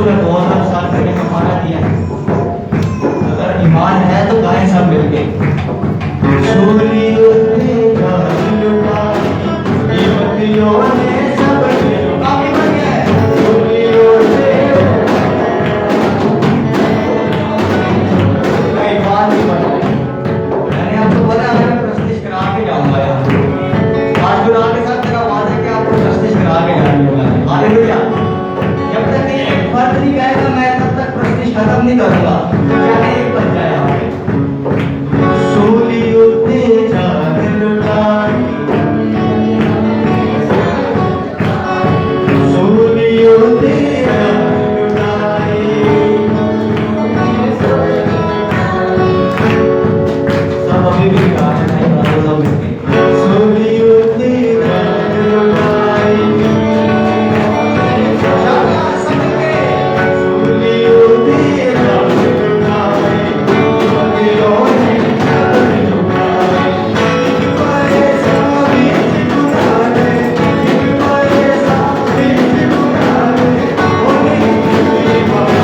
ने 2000 साल पहले का खाना दिया है। अगर ईमान है तो गाएं सब मिलके। सूर्य उठे चांद लुटाई, कीमतियों ने सब काफी बन गया है। सूर्य उठे ईमान भी बन गया। मैंने आपको बोला मैं प्रस्तुत करा के जाऊंगा यहाँ। आज गुनाह के साथ मेरा वादा है कि आपको प्रस्तुत करा के जाऊंगा। हालेलुया। जब तक ये एक फर्ज नहीं गाएगा मैं तब तक प्रस्तुत खत्म नहीं करूंगा। चाहे एक बन जाए यहाँ पे। सूर्य उठे चांद लुटाई, सूर्य उठे चांद लुटाई, सब अभी भी गा रहे हैं सब मिलके। सूर्य उठे चांद लुटाई, सब मिलके। सूर्य उठे चांद लुटाई, कीमतियों ने सब लुटाई। पैसा बीच गुनाहे, पैसा बीच गुनाहे, होने की बात।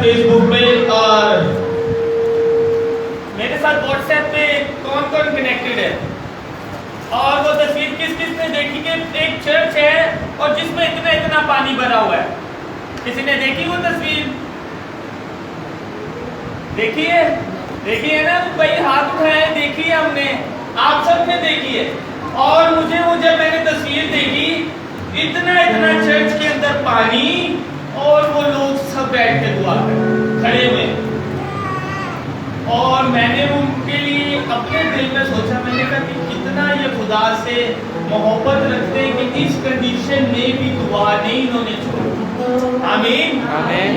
फेसबुक पे और मेरे साथ व्हाट्सएप पे कौन कौन कनेक्टेड है और वो तस्वीर किस किस ने देखी कि एक चर्च है और जिसमें इतना इतना पानी भरा हुआ है। किसी ने देखी वो तस्वीर? देखी है ना भाई, हाथ उठाए। देखी है हमने, आप सब ने देखी है। और मुझे वो जब मैंने तस्वीर देखी, इतना इतना चर्च के अंदर पानी और वो लोग सब बैठ के दुआ कर खड़े हुए। और मैंने उनके लिए अपने दिल में सोचा, मैंने कहा कि कितना ये खुदा से मोहब्बत रखते हैं कि इस कंडीशन में भी दुआ नहीं इन्होंने छोड़ी। आमीन आमीन।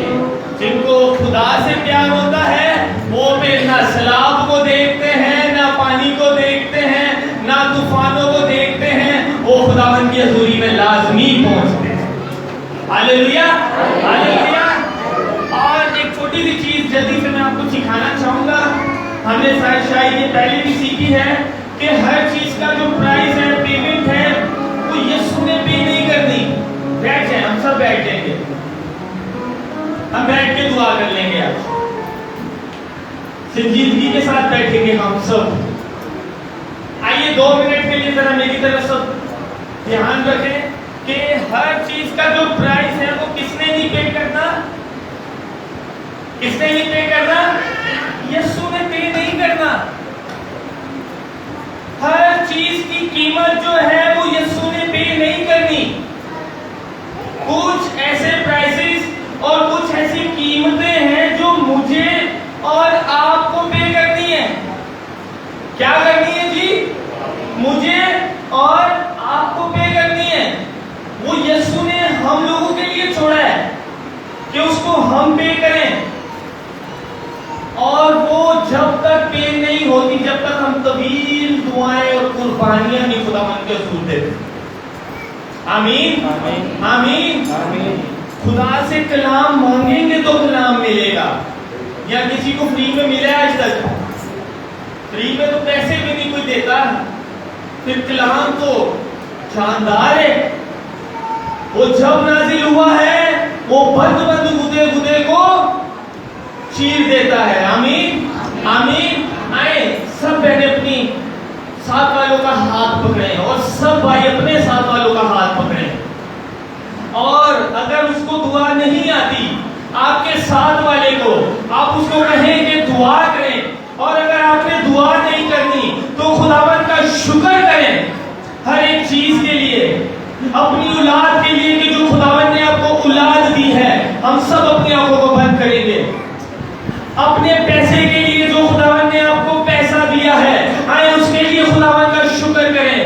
जिनको खुदा से प्यार होता है वो फिर ना सैलाब को देखते हैं, ना पानी को देखते हैं, ना तूफानों को देखते हैं, वो खुदावंद की हजूरी में लाजमी पहुंचते हैं। Hallelujah hallelujah. और एक छोटी सी चीज जल्दी से मैं आपको सिखाना चाहूंगा। हमने शायद ये पहले भी सीखी है कि हर चीज का जो प्राइस है, पेमेंट है, वो यीशु ने पे नहीं करनी। बैठ जाए, हम सब बैठ जाएंगे, हम बैठ के दुआ कर लेंगे। आज संजीदगी के साथ बैठेंगे हम सब। आइए 2 मिनट के लिए जरा मेरी तरफ सब ध्यान रखें कि हर चीज का जो प्राइस है वो किसने नहीं पे करना? किसने नहीं पे करना? यीशु ने पे नहीं करना। हर चीज की कीमत जो है वो यीशु ने पे नहीं करनी। कुछ ऐसे प्राइसेस और कुछ ऐसी कीमतें हैं जो मुझे और आपको पे करनी है। क्या करनी है जी? मुझे और आपको पे करनी है। वो यीशु ने हम लोगों के लिए छोड़ा है कि उसको हम पे करें। और वो जब दुआएं और कुर्बानियां भी खुदावंद के हजूर देते। आमीन आमीन आमीन। खुदा से कलाम मांगेंगे तो कलाम मिलेगा। या किसी को फ्री में मिला है आज तक? फ्री में तो पैसे भी नहीं कोई देता। फिर कलाम तो शानदार है। वो जब नाजिल हुआ है वो बंद बंद गुदे गुदे को चीर देता है। आमीन आमीन। आए सब बहने अपनी साथ वालों का हाथ पकड़े और सब भाई अपने साथ वालों का हाथ पकड़े। और अगर उसको दुआ नहीं आती आपके साथ वाले को, आप उसको कहें कि दुआ करें। और अगर आपने दुआ नहीं करनी तो खुदावंद का शुक्र करें हर एक चीज के लिए, अपनी औलाद के लिए कि जो खुदावंद ने आपको औलाद दी है। हम सब अपनी आंखों को बंद करेंगे। अपने पैसे के लिए जो खुदावंद ने आपको पैसा दिया है, आए उसके लिए खुदावंद का शुक्र करें।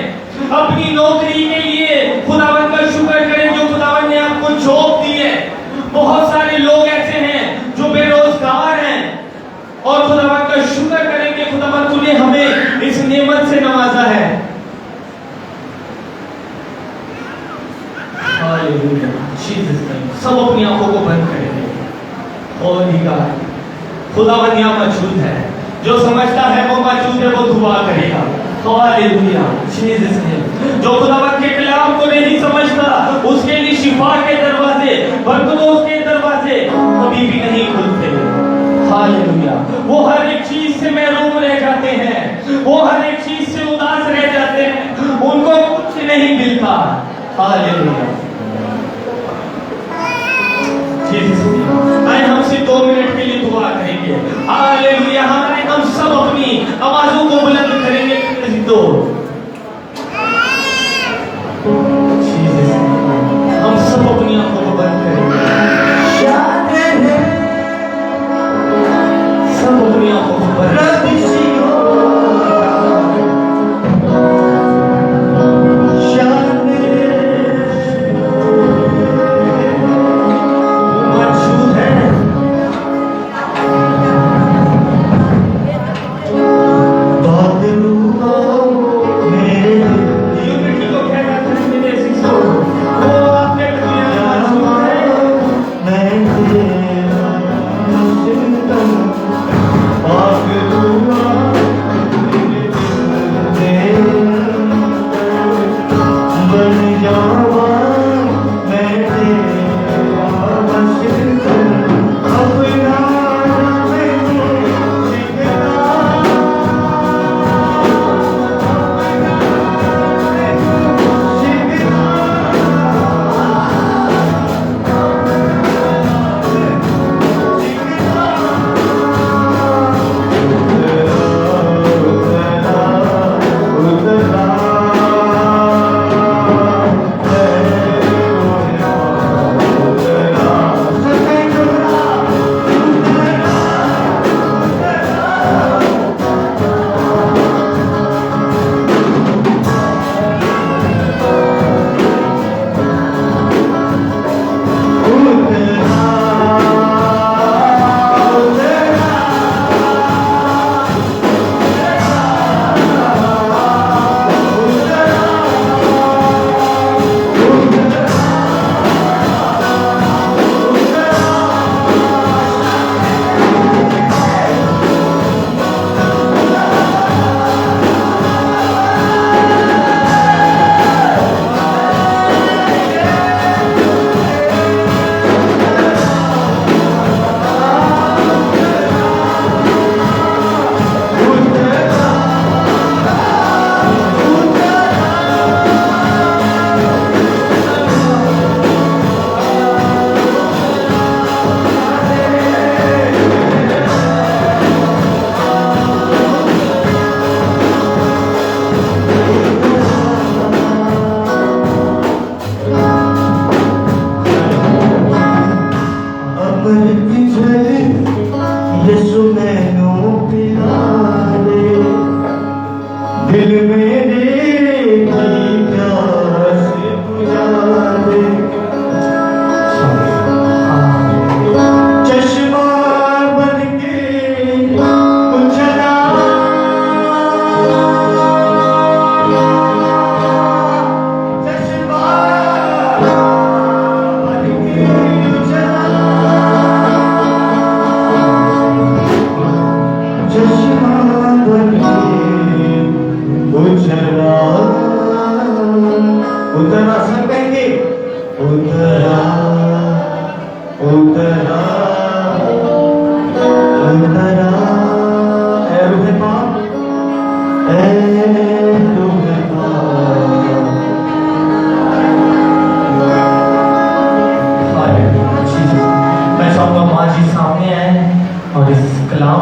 अपनी नौकरी के लिए खुदावंद का शुक्र करें जो खुदावंद ने आपको जॉब दी है। बहुत सारे लोग ऐसे हैं जो बेरोजगार हैं और खुदावंद का शुक्र करें कि खुदावंद तूने हमें इस नेमत से नवाजा है। हालेलुया। सब अपनी आंखों को बंद करेंगे। और खुदावंद यहाँ मौजूद है। जो समझता है वो मौजूद है, वो दुआ करेगा। हालेलुया। जो खुदावंद के कलाम को नहीं समझता उसके लिए शिफा के दरवाजे, बरकतों के दरवाजे कभी भी नहीं खुलते। हालेलुया। वो हर एक चीज से महरूम रह जाते हैं। वो हर एक चीज से उदास रह जाते हैं। उनको कुछ नहीं मिलता। हालेलुया। आए हम सिर्फ 2 मिनट के लिए दुआ करेंगे। हालेलुया। हम सब अपनी आवाजों को बुलंद करेंगे। दो हम सब अपनी आंखों को बंद करेंगे। सब अपनी आंखों को बंद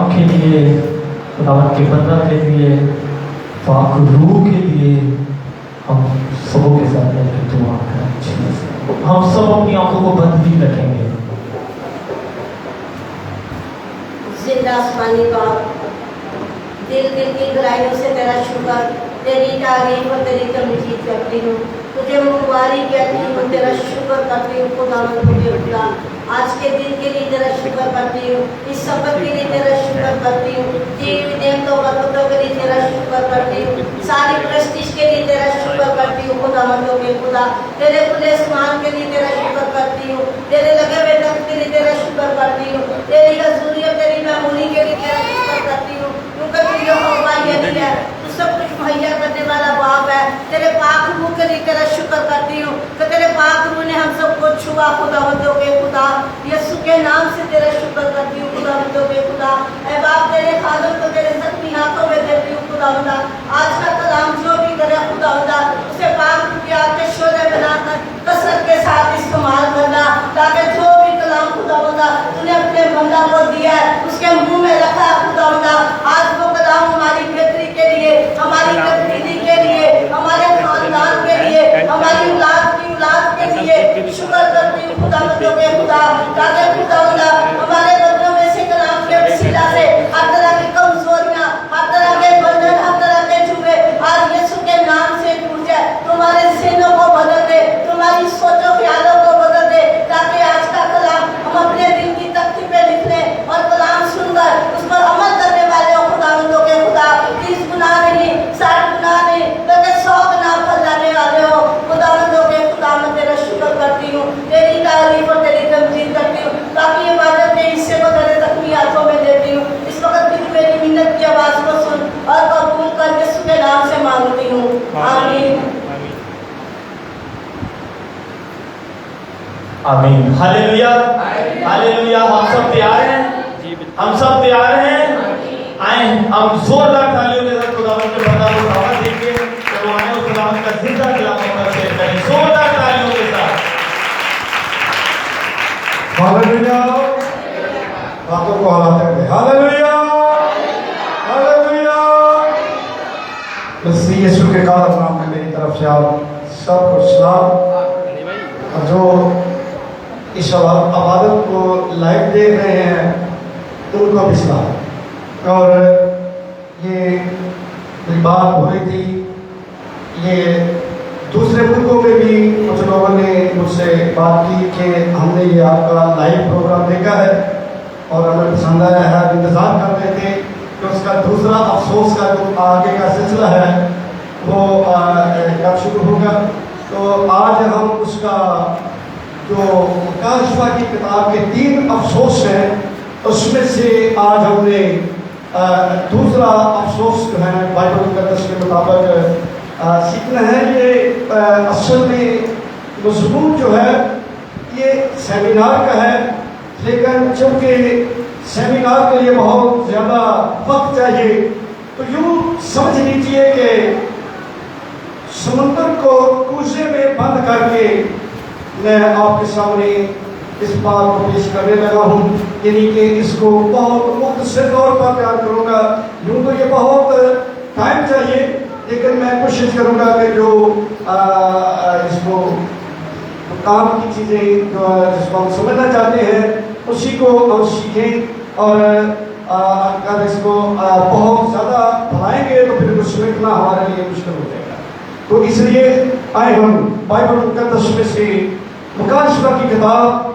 कलाम के लिए, खुदावन के बंदा के लिए, पाक रूह के लिए हम सबों के साथ मिलकर दुआ करें। हम सब अपनी आंखों को बंद भी रखेंगे। जिंदा आसमानी बाप, दिल की गहराइयों से तेरा शुक्र, तेरी तारीफ और तेरी तमजीद करती हूँ, तुझे मुबारक कहती हूँ, तेरा शुक्र करती हूँ खुदावंद तुझे खुदा। आज के दिन के लिए तेरा शुक्र करती हूँ, इस सफर के लिए तेरा शुक्र करती हूँ, जीवित नेमतों बरकतों के लिए तेरा शुक्र करती हूँ, सारी प्रेस्टीज के लिए तेरा शुक्र करती हूँ खुदावंदों के खुदा। तेरे खुले आसमान के लिए तेरा शुक्र करती हूँ, तेरे लगे हुए तख्त के लिए तेरा शुक्र करती हूँ, तेरी हजूरी और तेरी महमूली के लिए तेरा शुक्र करती हूँ, क्योंकि तू यहोवा यही है, तू सब कुछ मुहैया करने वाला बाप है। तेरे पाक रूह के लिए तेरा शुक्र करती हूँ कि तेरे पाक रूह ने हम सबको छुआ खुदावंदों के खुदा। यीशु के नाम से तेरा शुक्र करती हूँ खुदावंदों के खुदा। ऐ बाप तेरे खादम को तेरे जख्मी हाथों में देती हूँ खुदावंदा। आज का कलाम जो भी करे खुदावंदा, उसे पाक रूह के आके शोले बनाकर कसरत के साथ इस्तेमाल करना, ताकि जो भी कलाम खुदावंदा तूने अपने बंदा को दिया है उसके मुंह में रखा खुदावंदा, आज वो कलाम हमारी बेहतरी के लिए, हमारी तकमीली के लिए, हमारे खानदान के लिए, हमारी औलाद की औलाद के लिए शुक्र करती हूँ खुदावंदों के खुदा। ताकि खुदावंदा हमारे बंदों में से कलाम के वसीला से हर तरह की कमजोरियां, हर तरह के बंधन, हर तरह के जुए आज यीशु के नाम से टूट जाए। तुम्हारे ज़हनों को बदल दे, तुम्हारी सोचों ख्यालों को बदल दे, ताकि आज का कलाम हम अपने दिल की तख्ती पे लिख लें और कलाम सुनकर उस पर अमल करने वाले हो खुदावंदों के खुदा। 30 गुना नहीं, 60 गुना नहीं, बल्कि 100 गुना फल लाने वाले हो खुदावंदों के खुदा। मैं तेरा शुक्र करती हूँ, तेरी तारीफ और तेरी तमजीद करती हूँ, ताकि ये बातें के हिस्से को तेरे जख्मी हाथों में देती हूँ। इस वक्त भी मेरी मिन्नत की आवाज़ को सुन और कबूल कर, यीशु के नाम से मांगती हूँ, आमीन। आमीन। Hallelujah, hallelujah. हम सब तैयार हैं? हम सब तैयार हैं? आए हम जोरदार तालियों के साथ खुदावंद के बंदा को दावत देंगे कि वो आए और खुदावंद का जिंदा कलाम पर शेयर करें, जोरदार तालियों के साथ। हालेलुया। हाथों को हिलाते हुए हालेलुया, हालेलुया। मसीह यीशु के काला नाम में मेरी तरफ से आप सबको सलाम। और जो इस इबादत को लाइव देख रहे हैं उनको भी सलाम। और ये मेरी बात हो रही थी, ये दूसरे मुल्कों में भी कुछ लोगों ने मुझसे बात की कि हमने ये आपका लाइव प्रोग्राम देखा है और हमें पसंद आया है, इंतज़ार कर रहे थे कि उसका दूसरा अफसोस का जो आगे का सिलसिला है वो कब शुरू होगा। तो आज हम उसका जो काशिफा की किताब के 3 अफसोस हैं उसमें से आज हमने दूसरा अफसोस जो है बाइबल मुक़द्दस के मुताबिक सीखना है। ये असल में मज़मून जो है ये सेमिनार का है, लेकिन चूँकि सेमिनार के लिए बहुत ज़्यादा वक्त चाहिए तो यूँ समझ लीजिए कि समुद्र को कूजे में बंद करके मैं आपके सामने इस बात को पेश करने लगा हूँ, यानी कि इसको बहुत मुख्तसर तौर पर प्यार करूँगा। यूँ तो ये बहुत टाइम चाहिए, लेकिन मैं कोशिश करूँगा कि जो इसको काम की चीज़ें जो जिसको हम समझना चाहते हैं उसी को हम सीखें। और अगर इसको बहुत ज़्यादा बढ़ाएंगे तो फिर कुछ समझना हमारे लिए मुश्किल हो जाएगा। तो इसलिए आए हम बाइबल मुक़द्दस में से मुकाशिफा की किताब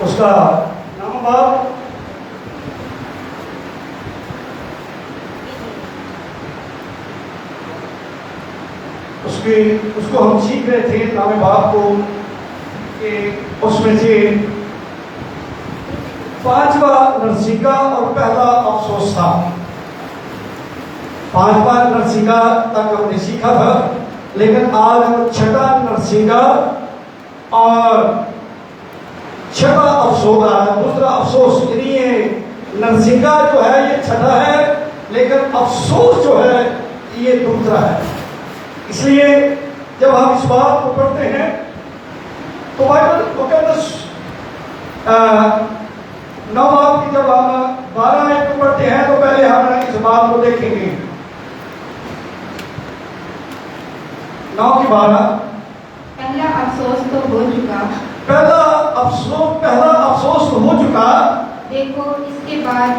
उसका नाम बाप उसको हम सीख रहे थे नाम बाप को कि उसमें से 5वां नरसिंगा और पहला अफसोस था। 5वां नरसिंगा तक हमने सीखा था लेकिन आज छठा नरसिंगा और छठा अफसोस, दूसरा अफसोस, यानी ये नरसिंगा जो है ये छठा है, लेकिन अफसोस जो है ये दूसरा है। इसलिए जब हम इस बात को पढ़ते हैं तो बाइबल मुकद्दस 9 बाब की जब हम 12 आयत को पढ़ते हैं तो पहले हम इस बात को देखेंगे। 9 की 12। पहला अफसोस तो हो चुका, पहला अफसोस तो हो चुका, देखो इसके बाद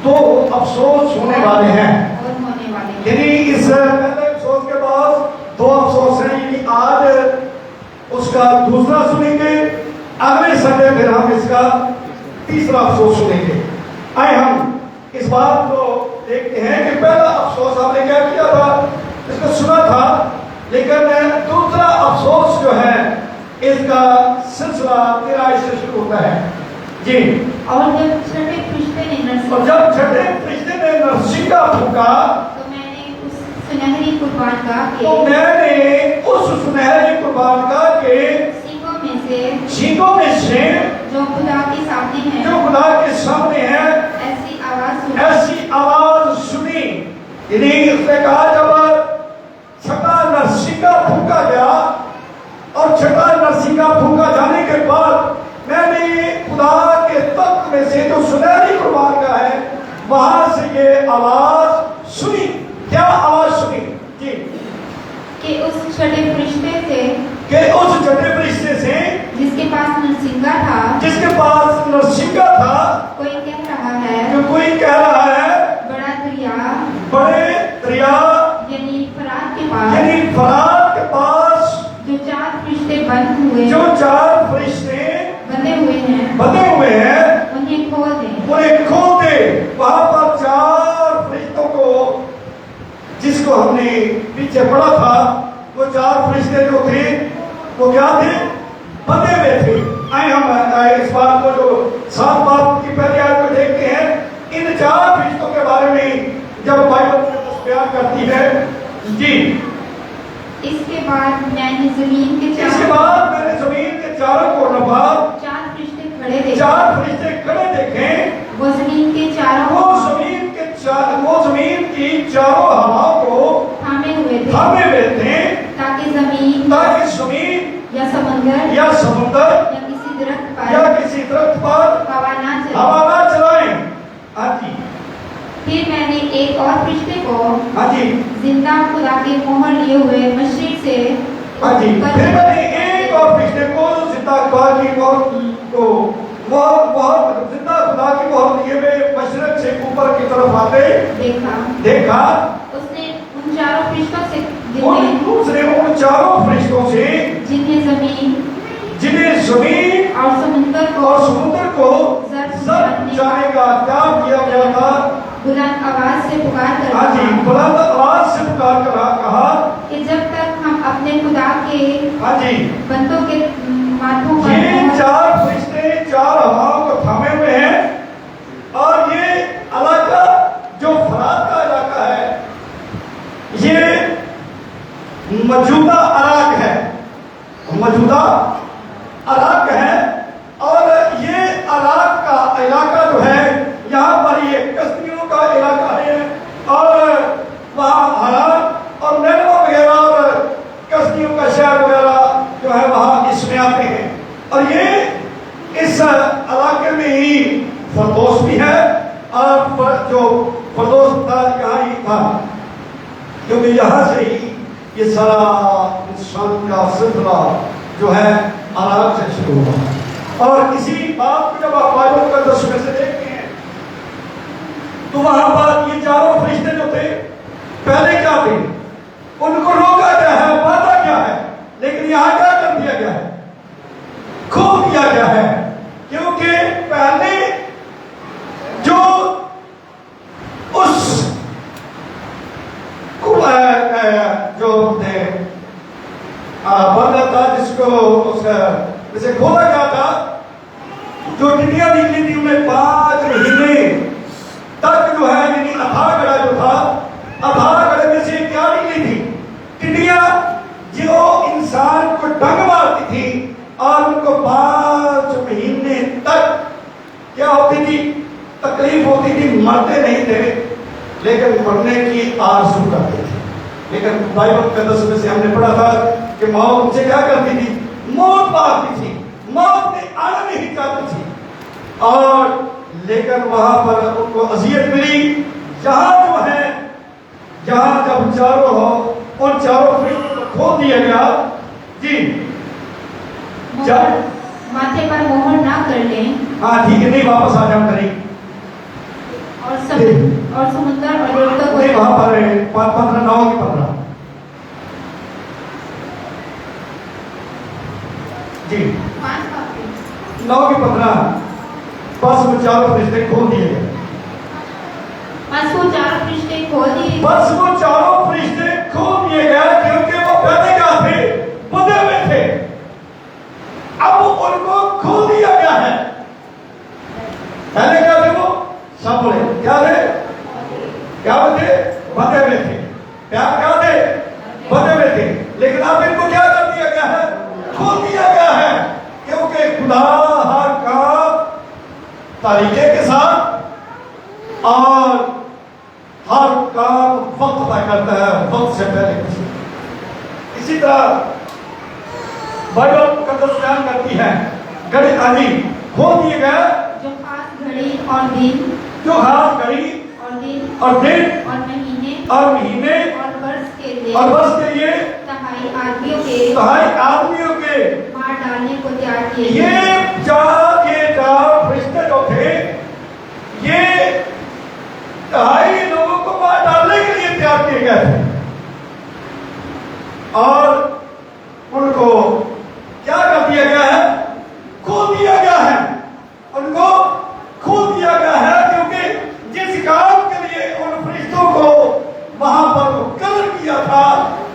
दो अफसोस होने वाले हैं। और होने वाले हैं। यानी इस पहले अफसोस के बाद 2 अफसोस हैं, यानी आज उसका दूसरा सुनेंगे, अगले संडे फिर हम इसका तीसरा अफसोस सुनेंगे। आए हम इस बात को देखते हैं कि पहला अफसोस हमने क्या किया था, इसको सुना था, लेकिन दूसरा अफसोस जो है इसका सिलसिला 13 से शुरू होता है जी। और जब छठे फरिश्ते ने और जब छठे फरिश्ते ने नरसिंगा फूंका तो मैंने उस सुनहरी कुर्बान गाह के सींगों में से जो खुदा के सामने है ऐसी आवाज सुनी। यानी उसने कहा जब छठा नरसिंगा फूंका गया और छठा नरसिंगा फूंका जाने के बाद मैंने खुदा के तख्त में से जो सुनहरी कुर्बान का है वहां से ये आवाज सुनी। क्या आवाज सुनी जी? कि उस छठे फरिश्ते से जिसके पास नरसिंगा था कोई कह रहा है बड़े दरिया यानी फरात के पास जो 4 फरिश्ते बंधे हुए हैं उन्हें खोल दे। वहां पर 4 फरिश्तों को, जिसको हमने पीछे पढ़ा था, वो 4 फरिश्ते जो थे वो क्या थे? बंधे हुए थे। आए हम इस बात को जो 7 बाब की पहली आयत में देखते हैं, इन 4 फरिश्तों के बारे में जब बाइबल बयान करती है जी। इसके बाद मैंने जमीन के चारों को नफा 4 फरिश्ते खड़े देखे। वो जमीन की चारों हवाओं को थामे हुए थे ताकि जमीन या समुंदर या किसी दरख्त पर हवा ना हवा चलाएं। हाँ जी। फिर मैंने एक और फरिश्ते को हाँ जी। जिंदा खुदा के मोहर लिए हुए मशरिक से हाँ जी। फिर मैंने एक और फरिश्ते को जिंदा खुदा की जिंदा खुदा की मोहर लिए हुए मशरिक से ऊपर की तरफ आते देखा। उसने उन 4 फरिश्तों से उन 4 फरिश्तों से जिन्हें जमीन और समुंदर को जब जाने का क्या किया गया था, बुलंद आवाज से पुकार कर हाँ जी, बुलंद आवाज से पुकार कर कहा कि जब तक हम अपने खुदा के हाँ जी बंदों के माथों पर ये 4 फरिश्ते 4 हवाओं को थामे हुए हैं। और ये इलाका जो फरात का इलाका है, ये मौजूदा अराक है। और ये अराक का इलाका जो है, यहाँ पर ये कस्तियों का इलाका है और वहाँ हालात और नैनवा वगैरह और कस्तियों का शहर वगैरह जो है वहाँ इसमें आते हैं। और ये इस इलाके में ही फरदौस भी है, और जो फरदौस था यहाँ ही था, क्योंकि यहाँ से ही ये सारा इंसान का सिलसिला जो है अराक से शुरू हुआ। और इसी बात को जब आप बाइबल का 10 में से देखते हैं तो वहां पर ये 4 फरिश्ते जो थे पहले क्या थे, उनको रोका गया है, बांधा गया है, लेकिन यहां क्या कर दिया गया है? खो दिया गया है। क्योंकि पहले जो उस जो थे बंदा था, जिसको जैसे खोला गया था, जो टिड्डियां निकली थी उन्हें 5 महीने तक जो है, यानी अथाह गढ़ा जो था, अथाह गढ़े में से क्या निकली थी? उनको 5 महीने तक क्या होती थी, तकलीफ होती थी, मरते नहीं थे लेकिन मरने की आरज़ू करते थे। लेकिन बाइबल कदस में से हमने पढ़ा था कि मौत उनसे क्या करती थी, मौत मारती थी, मौत ने आना नहीं चाहती थी। और लेकिन वहां पर उनको अजियत मिली। यहाँ जो है, यहाँ जब चारों हो, उन चारों फरिश्तों को खोल दिया गया जी। जब माथे पर मोहर ना कर लें हाँ ठीक है, नहीं वापस आ जाओ करें और समुद्र और देवता नहीं, वहां पर 15 की 15 जी 9 की 15 बस वो चारों फरिश्ते खोल दिए गए। बस वो चारों फरिश्ते खोल दिए बस वो चारों फरिश्ते खोल दिए गए क्योंकि वो पहले क्या थे, बंधे हुए थे। अब उनको खोल दिया गया है। पहले क्या थे वो, सब बोले क्या थे, क्या थे, बंधे हुए थे। क्या थे, बंधे हुए थे। लेकिन अब इनको क्या कर दिया गया है, खोल दिया गया है, क्योंकि खुदा हर काम तरीके के साथ और हर काम वक्त तय करता है, वक्त से पहले। इसी तरह बाइबल कदस बयान करती है, घड़ी आदि खोल दिए गए जो खास घड़ी और दिन, जो खास घड़ी और दिन और दिन और महीने और महीने और वर्ष के लिए, और वर्ष के लिए तहाई आदमियों के आदमियों के मार डालने को तैयार किए ये चार फरिश्ते जो थे, ये 2.5 लोगों को मार डालने के लिए तैयार किए गए थे। और उनको क्या कर दिया गया है, खोल दिया गया है। उनको खोल दिया गया है क्योंकि जिस काम के लिए उन फरिश्तों को वहां पर कलर किया था,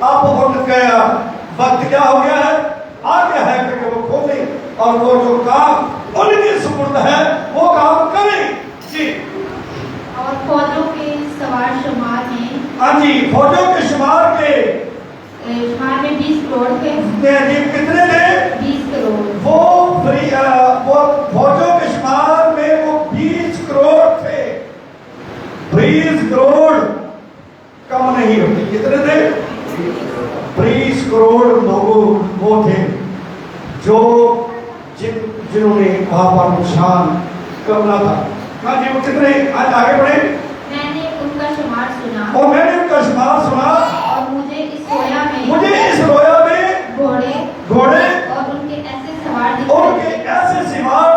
अब उनका वक्त क्या हो गया है, आ गया है क्योंकि वो खोले और वो जो काम उनके सुपुर्द है वो काम करें जी। और फौजों के सवार शुमार में, हाँ जी, फौजों के शुमार के शुमार में 20 करोड़ थे। कितने थे, 20 करोड़। वो फौजों के शुमार में वो 20 करोड़ थे। 20 करोड़ कम नहीं होती, कितने थे, 20 करोड़ लोगों वो थे जो जिन्होंने वहां पर नुकसान करना था। हाँ जी, वो कितने, आज आगे बढ़े। मैंने उनका शुमार सुना और मैंने उनका शुमार सुना और मुझे इस रोया में घोड़े और उनके ऐसे सवार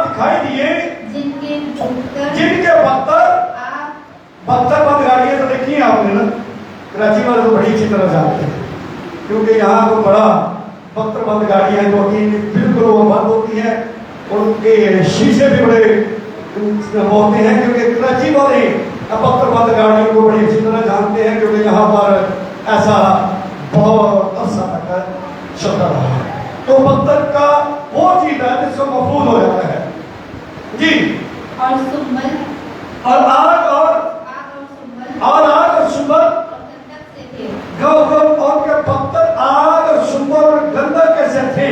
दिखाई दिए जिनके पत्थर बंद गाड़ियां तो देखी है आपने ना, कराची वाले तो बड़ी अच्छी तरह जानते हैं क्योंकि यहाँ तो बड़ा पत्थर बंद गाड़ियां जो कि बिल्कुल वो बंद होती हैं, उनके शीशे भी बड़े होते हैं क्योंकि कराची वाले पत्थर बंद गाड़ियों को बड़ी अच्छी तरह जानते हैं क्योंकि यहाँ पर ऐसा बहुत अरसा तक चलता रहा है। तो पत्थर का वो चीज है जिसको महफूज हो जाता है जी। और सुम्बल और आग और सुंबर गंधक से थे। और के पत्थर आग और सुंबर और गंधक कैसे थे।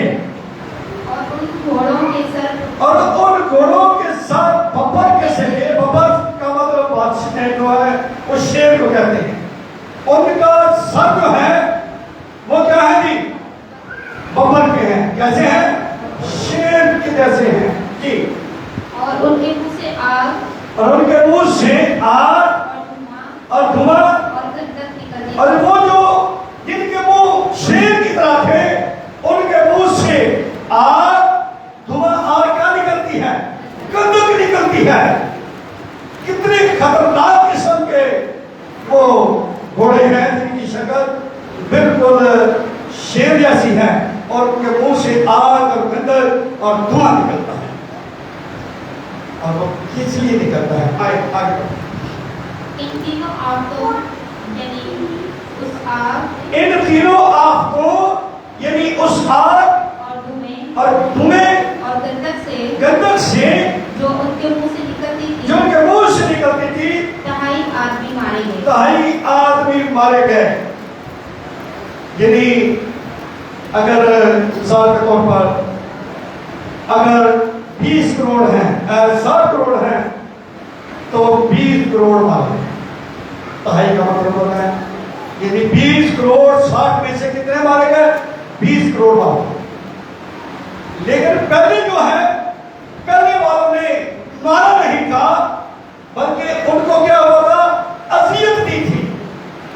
और उन घोड़ों के सर और उन घोड़ों के साथ बब्बर कैसे थे। बब्बर का मतलब बादशाह जो है वो शेर को कहते हैं। उनका सर जो है वो क्या है जी, बब्बर के हैं, कैसे हैं, शेर के जैसे हैं जी। और उनके मुंह से आग और उनके मुंह से आग और धुआं और गंधक निकलती। और वो जो जिनके मुंह शेर की तरह थे उनके मुंह से आग, धुआं और क्या निकलती है, गंधक निकलती है। कितने खतरनाक किस्म के वो घोड़े हैं जिनकी शक्ल बिल्कुल शेर जैसी है और उनके मुंह से आग और गंधक और धुआं निकलता है। और वो किस लिए निकलता है, आगे इन तीनों आग यानी उस आग इन तीनों आग को यानी उस आग और धुएं और गंधक से जो उनके मुंह से निकलती थी, जो उनके मुंह से निकलती थी, 2.5 आदमी मारे गए। 2.5 आदमी मारे गए। यानी अगर मिसाल के तौर पर अगर 20 करोड़ हैं 60 करोड़ हैं तो 20 करोड़ मारे, पढ़ाई का मतलब होता है यदि 20 करोड़ 60 में से कितने मारे गए? 20 करोड़ मारे। लेकिन पहले जो है, पहले वालों ने मारा नहीं था, बल्कि उनको क्या हुआ था? असियत दी थी,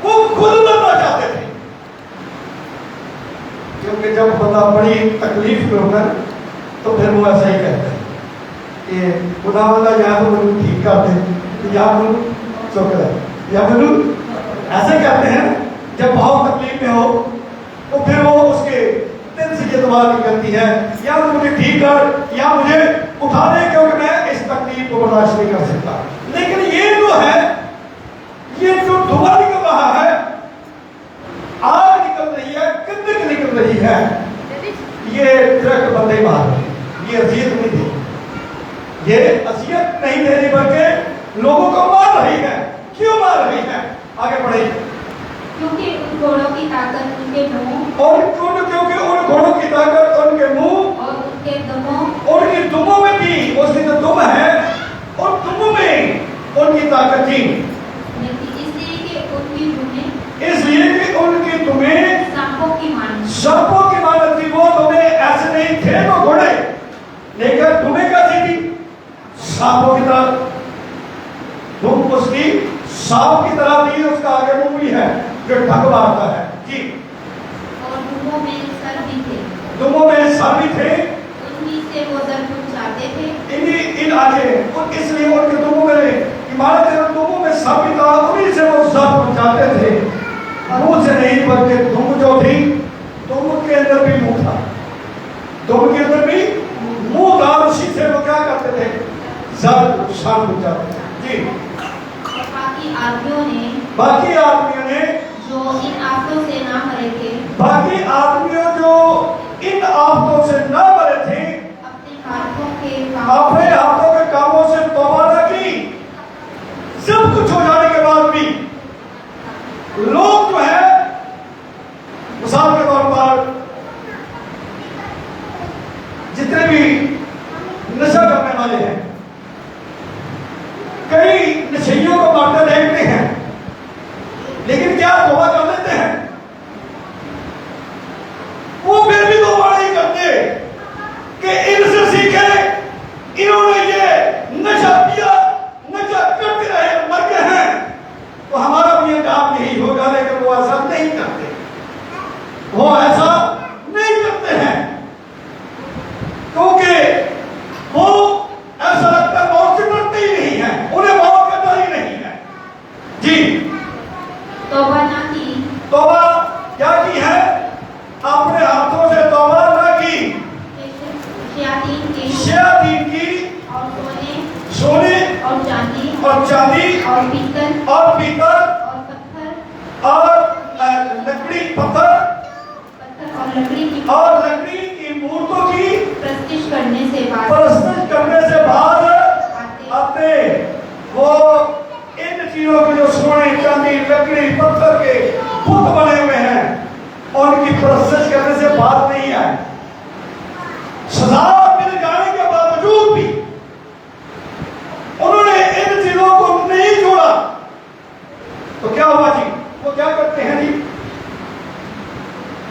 वो खुद मरना चाहते थे। क्योंकि जब बंदा बड़ी तकलीफ में होकर तो फिर वो ऐसा ही कहता है कि खुदावंदा या तो मुझे ठीक कर दे या मुझे चुक रहे या मुझे ऐसे कहते हैं। जब बहुत तकलीफ में हो तो फिर वो उसके दिल से ये दुआ निकलती है या तो मुझे ठीक कर या मुझे उठा दे, क्योंकि मैं इस तकलीफ को बर्दाश्त नहीं कर सकता। लेकिन ये जो है, ये जो धुआं निकल रहा है, आग निकल रही है, किंदक निकल रही है, ये ट्रक बंदे मार रहे हैं। ये असियत नहीं दे, ये असियत नहीं दे रही बल्कि लोगों को मार रही है। क्यों मार रही है? आगे बढ़े। क्योंकि उन घोड़ों की ताकत उनके मुंह और क्योंकि उन घोड़ों की ताकत उनके मुंह और उनके दुमों उनकी दुमों में थी। उसकी तो दुम है और दुमों में उनकी ताकत थी, इसलिए कि उनकी दुमें इसलिए कि उनकी दुमें सांपों की मानी। सांपों की मानत थी। वो दुमें ऐसे नहीं थे वो घोड़े, लेकिन दुमें कैसी थी? सांपों की तरह। दुम उसकी सांप की तरह थी, उसका आगे मुंह भी है जो ठग मारता है जी। और दुमों में सर भी थे, दुमों में सर भी थे, उन्हीं से वो दर्द चाहते थे। इन आगे और इसलिए उनके दुमों में इमारत है, दुमों में सर भी था, उन्हीं से वो सर पहुंचाते थे। मुंह से नहीं बल्कि दुम जो थी, दुम के अंदर भी मुंह था, दुम के अंदर भी मुंह था, उसी से वो क्या करते थे? सर पहुंचाते थे जी। बाकी आदमियों ने जो इन आफतों से ना मरे थे, बाकी आदमियों जो इन आफतों से ना मरे थे, अपने हाथों के अपने हाथों के कामों से तौबा न की। सब कुछ हो जाने के बाद भी लोग जो है, मिसाल के तौर पर जितने भी नशा करने वाले हैं, कई नशेइयों को मारते देखते हैं, लेकिन क्या तौबा कर लेते हैं? वो फिर भी तौबा नहीं करते कि इनसे सीखे, इन्होंने ये नशा किया, नशा करते रहे, मर गए हैं, तो हमारा भी काम यही होगा। लेकिन वो ऐसा नहीं करते, वो ऐसा नहीं करते हैं, क्योंकि वो ऐसा लगता है मौत से डरते ही नहीं है, उन्हें मौत का डर ही नहीं है जी। तौबा ना की, तौबा क्या की है? अपने हाथों से तौबा ना की, शयातीन की और सोने और चांदी और और पीतल और पीतल और पत्थर और लकड़ी पत्थर और लकड़ी की मूर्तों की प्रस्तिश करने से बाद परस्तिश करने से बाद आते। वो इन चीजों के जो सोने चांदी लकड़ी पत्थर के बुत बने हुए हैं, उनकी परस्तिश करने से बात नहीं है। सजा मिल जाने के बावजूद भी उन्होंने इन चीजों को नहीं छोड़ा, तो क्या हुआ जी? वो क्या करते हैं जी?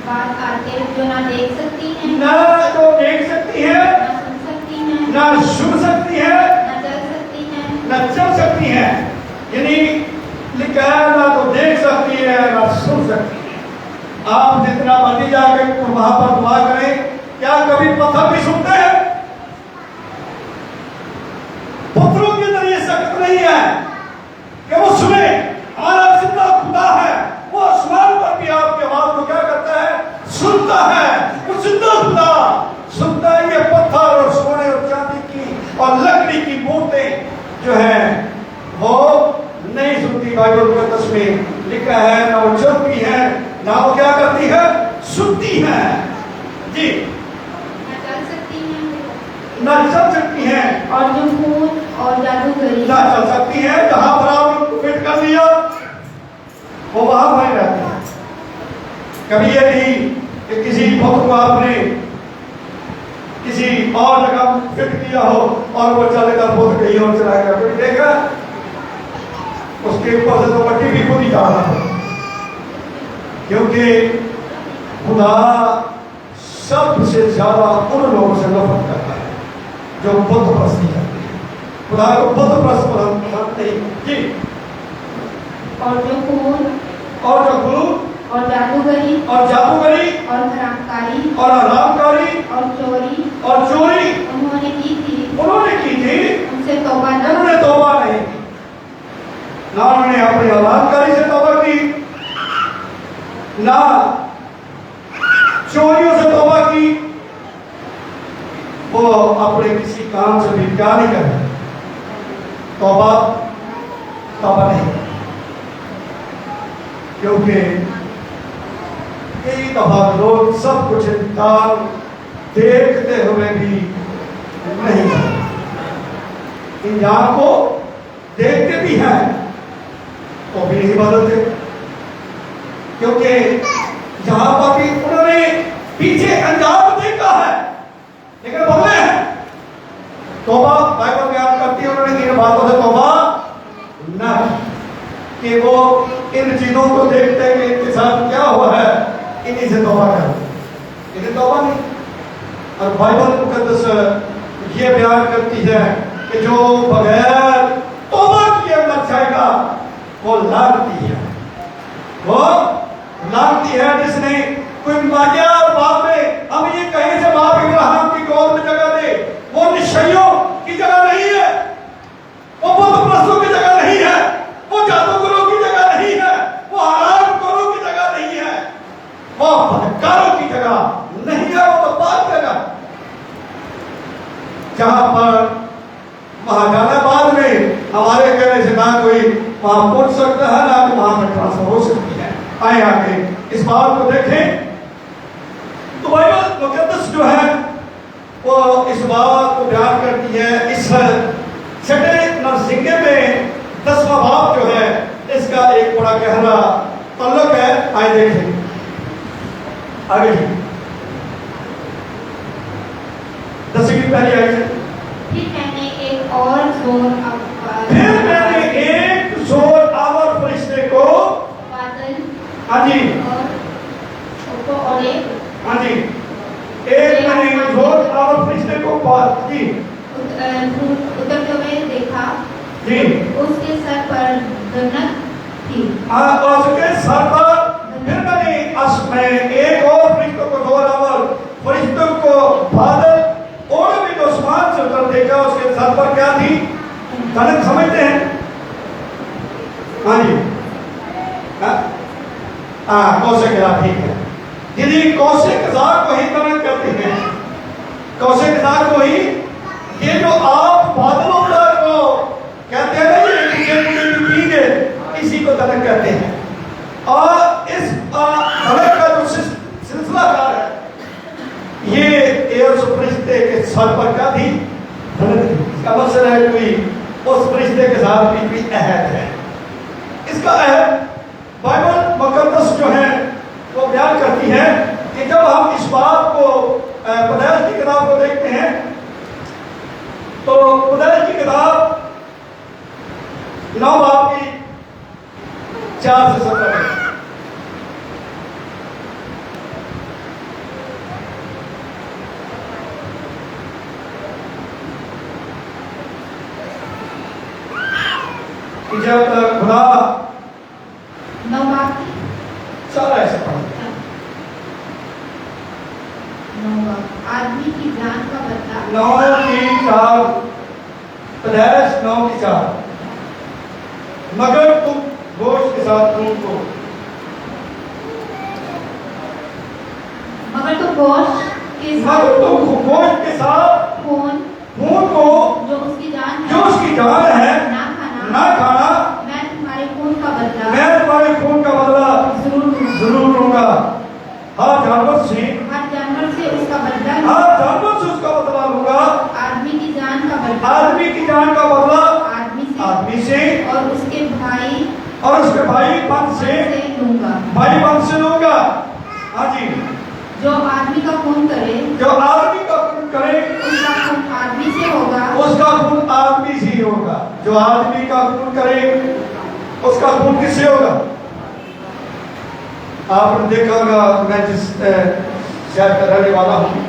बात आते जो ना देख सकती हैं, ना तो देख सकती है, ना सुन सकती हैं, ना सुन सकती है, ना चल सकती हैं, न चल सकती है। यानी लिखा है ना तो देख सकती है ना सुन सकती है। आप जितना मर्जी जाकर वहां पर दुआ करें, क्या कभी पत्थर भी सुनते हैं? पत्थरों के अंदर ये सख्त नहीं है कि वो सुने। हमारा जिंदा खुदा है, वो आसमान पर भी आपकी आवाज को क्या करता है? सुनता है। वो जिंदा खुदा सुनता है। ये पत्थर और सोने और चांदी की और लकड़ी की मूर्तें जो है वो नहीं सुनती। बाइबल मुकद्दस में लिखा है ना वो चलती है ना वो क्या करती है? सुनती है जी। ना चल सकती हैं, ना चल सकती है और जो खून और जादूगरी ना चल सकती है। जहां पर आपने फिट कर लिया वो वहां बने रहते हैं। कभी ये नहीं कि किसी भक्त को आपने किसी और जगह फिट किया हो और वो चलकर खुद कहीं और चला गया, कोई देखा उसके ऊपर से तो मट्टी भी खुद ही डालना हो, क्योंकि खुदा सबसे ज्यादा उन लोगों से नफरत करता है जो बुत परस्ती करते हैं। खुदा को बुत परस्त पसंद नहीं जी। और जो खून और जो गुरु और जादूगरी और और हरामकारी और हरामकारी और चोरी उन्होंने की थी उनसे तौबा न उन्होंने तौबा नहीं की, ना उन्होंने अपनी हरामकारी से तौबा की, ना चोरियों से तौबा की, वो अपने किसी काम से भी क्या नहीं करे, तौबा नहीं, क्योंकि कई दफा लोग सब कुछ इंसान देखते हुए भी नहीं करते, इंसान को देखते भी हैं तो भी नहीं बदलते, क्योंकि यहां पर भी उन्होंने पीछे अंजाम देखा है लेकिन बदले हैं। तौबा बाइबल बयान करती है उन्होंने इन बातों से तौबा न कि वो इन चीजों को देखते हैं कि इनके साथ क्या हुआ है, इन्हीं से तौबा कर, इन्हें तौबा नहीं। और बाइबल मुकद्दस ये बयान करती है कि जो बगैर तौबा किए मर जाएगा वो लानती है, वो लानती है जिसने कोई मांगा और बाद में हम ये कहीं से बाप इब्राहिम की गोद में जगह दे, वो निश्चयों की जगह नहीं है, वो बुत परस्तों की जगह नहीं है, वो जादूगरों की जगह नहीं है, वो हरामखोरों की जगह नहीं है, वो बदकारों की जगह नहीं है, वो तो पाक जगह जहां पर वहां जाना बाद में हमारे कहने से ना कोई वहां पहुंच सकता है ना तो वहां पर ट्रांसफर हो सकती है। आए आगे इस बात को देखें तो बाइबल मुकद्दस जो है वो इस बात को बयान करती है। इस छठे नरसिंगे में 10वां बाब जो है इसका एक बड़ा गहरा तल्लुक है। आए देखें आगे 10 की पहली आयत। फिर मैंने एक और जोर आवर फरिश्ते को बादल हाँ जी और हाँ जी एक मैंने जोर आवर फरिश्ते को बात की उतरते हुए देखा जी, उसके सर पर गन्नत थी। उसके सर पर फिर मैंने एक और फरिश्तों को जोर आवर फरिश्तों को बादल और भी जो आसमान से उतर देखा, उसके सर पर क्या थी? गलत समझते हैं? हाँ जी कौशिक ठीक है यदि कौशिक को ही गलत करते हैं, कौशिक को ही ये जो आप बादलों को कहते हैं ना ये इसी को गलत कहते हैं। और इस गलत का जो सिलसिला है ये उस फरिश्ते के सर पर क्या थी? इसका मतलब है कोई उस फरिश्ते के साथ भी कोई अहद है। इसका अहद बाइबल मुकद्दस जो है वो बयान करती है कि जब हम इस बात को पैदाइश की किताब को देखते हैं तो पैदाइश की किताब 9 बाब की 4 से 17 जब खुदा सारा ऐसे पढ़ा आदमी की जान का बदला 9 की 4 पैदाइश 9 की 4 मगर तुम गोश्त के साथ खून को मगर तो गोश्त के साथ खून को जो उसकी जान है ना खाना मैं तुम्हारे खून का बदला जरूर लूंगा। हर जानवर से उसका बदला लूंगा। आदमी की जान का बदला आदमी से और उसके भाई पंथ से लूंगा। हाँ जी जो आदमी का खून करे उसका होगा, उसका खून आदमी से ही होगा। जो आदमी का खून करे उसका खून किससे होगा? आपने देखा होगा, मैं जिस शहर का रहने वाला हूँ,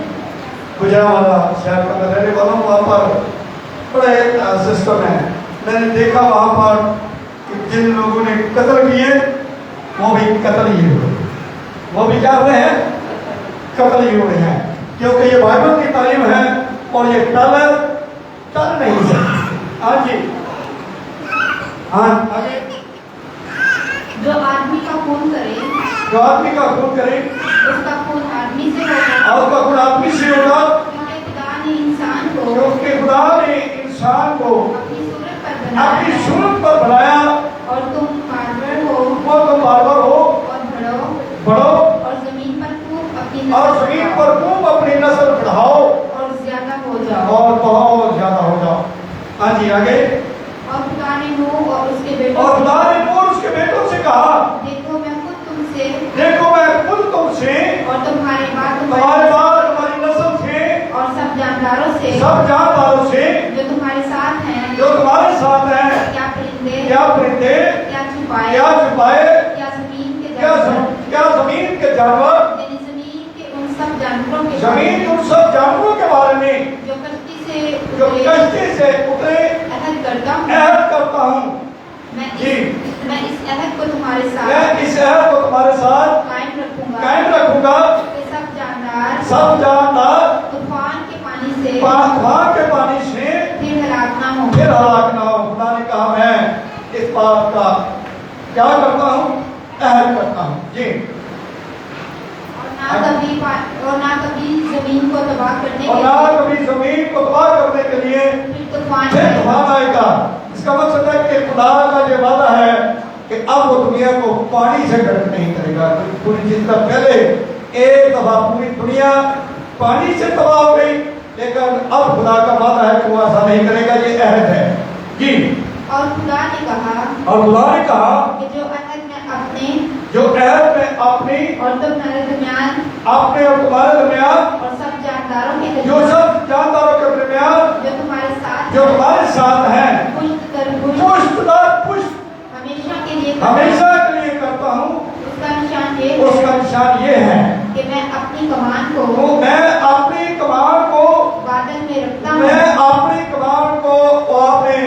गुजरावाला शहर का मैं रहने वाला हूँ, वहाँ पर बड़े सिस्टम है। मैंने देखा वहाँ पर कि जिन लोगों ने कत्ल किए वो भी कत्ल ही हुए, वो भी क्या हुए हैं? कत्ल ही हुए हैं, क्योंकि ये बाइबल की तालीम है और ये टल नहीं सकती। हाँ जी, हाँ आगे। जो आदमी का खून करे, जो आदमी का खून करे उसका खून आदमी से होगा, और उसका खून आदमी से होगा, क्योंकि खुदा ने इंसान को क्योंकि खुदा ने इंसान को अपनी सूरत पर अपनी बनाया सूरत पर बनाया और तुम बारबर हो वो तुम बारबर हो, और बढ़ो और जमीन पर खूब अपनी और नस्ल जमीन बढ़ाओ पर खूब अपनी नस्ल बढ़ाओ और ज्यादा हो जाओ। और बहुत ज्यादा हो जाओ। हाँ जी आगे। और खुदा ने नूह और उसके बेटों और से खुदा ने नूह और उसके बेटों से कहा, देखो मैं खुद तुमसे देखो मैं खुद तुमसे और तुम्हारे बाद तुम्हारी नस्ल से और सब जानदारों से सब जानदारों से जो तुम्हारे साथ हैं, जो तुम्हारे साथ हैं, क्या परिंदे, क्या परिंदे, क्या छुपाए, क्या छुपाए, क्या जमीन के क्या जानवर, क्या जमीन के जानवर, यानी जमीन के उन सब जानवरों के जमीन उन सब जानवरों के बारे में जो कश्ती से जो उतरे, कश्ती से उतरे अहद करता हूँ। अहद करता हूँ। जी। मैं इस अहद को तुम्हारे साथ मैं इस अहद को तुम्हारे साथ कायम रखूंगा कायम रखूंगा। कि सब जानदार तूफान के पानी से तूफान के पानी से फिर हलाक ना हो। फिर हलाक ना हो। खुदा ने कहा मैं इस बात का क्या करता हूँ, अहद करता हूँ। जी। और ना कभी जमीन को तबाह करने और के ना लिए कभी जमीन को तबाह करने के लिए फिर तूफान फिर आएगा। तूफान आएगा। इसका मतलब है कि खुदा का ये वादा है कि अब वो दुनिया को पानी से गर्क नहीं करेगा। पूरी जितना पहले एक दफा पूरी दुनिया पानी से तबाह हो गई, लेकिन अब खुदा का वादा है कि वो ऐसा नहीं करेगा। ये अहद है। जी। और खुदा ने कहा और खुदा ने कहा कि जो अहद में अपने जो अहद में अपनी और तुम्हारे दरमियान अपने और तुम्हारे दरमियान और सब जानदारों के जो दरमियान सब जानदारों के दरमियान जो तुम्हारे साथ जो तुम्हारे साथ हैं पुष्ट कर पुष्ट पुष्ट दर पुष्ट हमेशा के लिए करता हमेशा के लिए करता हूँ। हूँ। उसका निशान ये उसका है निशान ये है कि मैं अपनी कमान को तो मैं अपनी कमान को बादल में रखता मैं हूँ। अपनी कमान को और आपने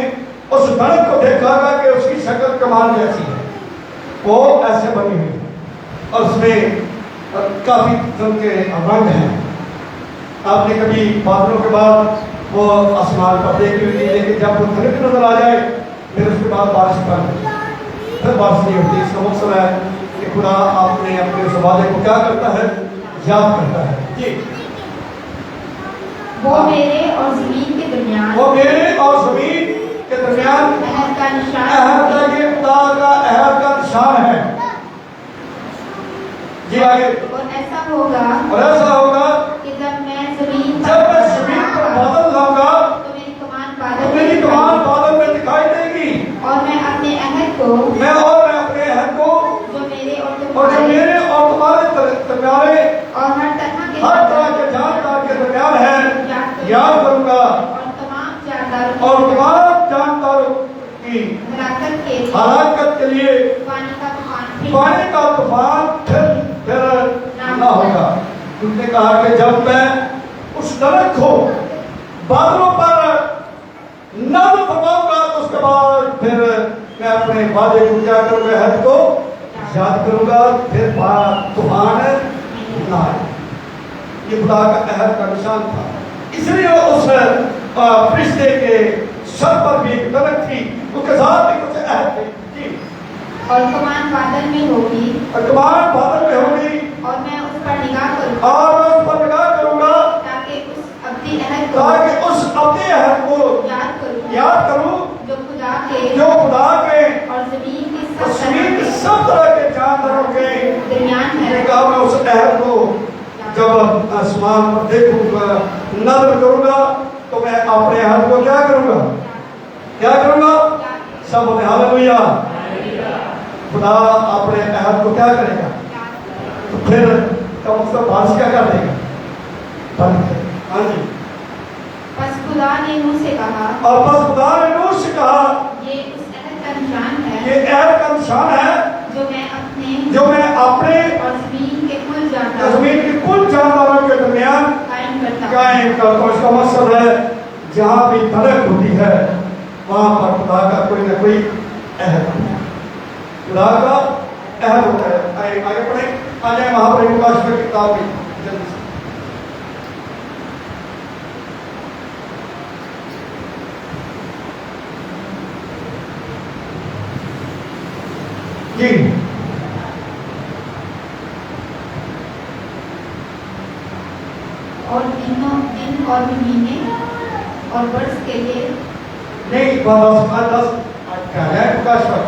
उस धड़क को देखा था कि उसकी शक्ल कमान जैसी है, वो ऐसे बनी हुई है और उसमें काफी किस्म के रंग हैं। आपने कभी बादलों के बाद वो आसमान पर देखी हुई, लेकिन जब वो धड़क नजर आ जाए फिर उसके बाद बारिश कर फिर बारिश नहीं होती। इसका मकसद है कि खुदा आपने अपने उस वादे को क्या करता है, याद करता है। जी। वो मेरे और जमीन के दरमियान वो मेरे और जमीन के दरमियान अहद का निशान अहद का ये खुदा का अहद का निशान है। जी आगे। और ऐसा होगा और ऐसा होगा कि जब मैं जमीन पर बादल लाऊंगा तो मेरी कमान तो बादल मेरी में कमान बादल में दिखाई देगी और मैं अपने अहद को मैं अपने अहद को जो मेरे और और जो तुम्हारे मेरे और तुम्हारे दरमियान और हर तरह के जानदार के दरमियान है याद करूंगा और तमाम जानदारों और तमाम जानदारों की हलाकत के लिए हलाकत के लिए पानी का तूफान पानी का तूफान फिर ना होगा। तुमने कहा कि जब मैं उस नरक को बादलों पर नम फरमाऊंगा तो उसके बाद फिर मैं अपने वादे को क्या करूंगा, अहद को याद करूंगा, फिर तूफान ना आए। ये खुदा का अहद का निशान था। इसलिए उस फरिश्ते के सर पर भी एक नरक थी, उसके साथ भी कुछ अहद थे। जी। और कमान बादल में होगी कमान बादल में होगी और मैं उस पर निगाह करूंगा और मैं उस पर निगाह करूंगा ताकि उस अब्दी अहद को ताकि उस अपने अहद को याद करूं जो खुदा के जो खुदा के और जमीन के और सब जमीन के सब तरह के जानदारों के दरमियान है। कहा मैं उस अहद को जब आसमान पर देखूंगा, नजर करूंगा तो मैं अपने अहद को क्या करूंगा, क्या करूंगा। सब बोले हालेलुया। खुदा अपने अहद को क्या करेगा, तो फिर कम से कम बारिश क्या कर देगा, बंद करेगा। हाँ जी। बस खुदा ने नूह से कहा, और बस खुदा ने नूह से कहा, ये उस अहद का निशान है ये अहद का निशान है जो मैं अपने और ज़मीन के कुल जानदारों के दरमियान कायम करता हूँ। कायम करता हूँ। इसका मकसद है जहाँ भी धड़क होती है वहाँ पर खुदा का कोई न कोई अहद होता है, खुदा का अहद होता है। आगे पढ़े, आ जाए महाप्रभु का की किताब में जल्दी से। जी और दिन और महीने और वर्ष के लिए नहीं, 10 क्या है प्रकाश पर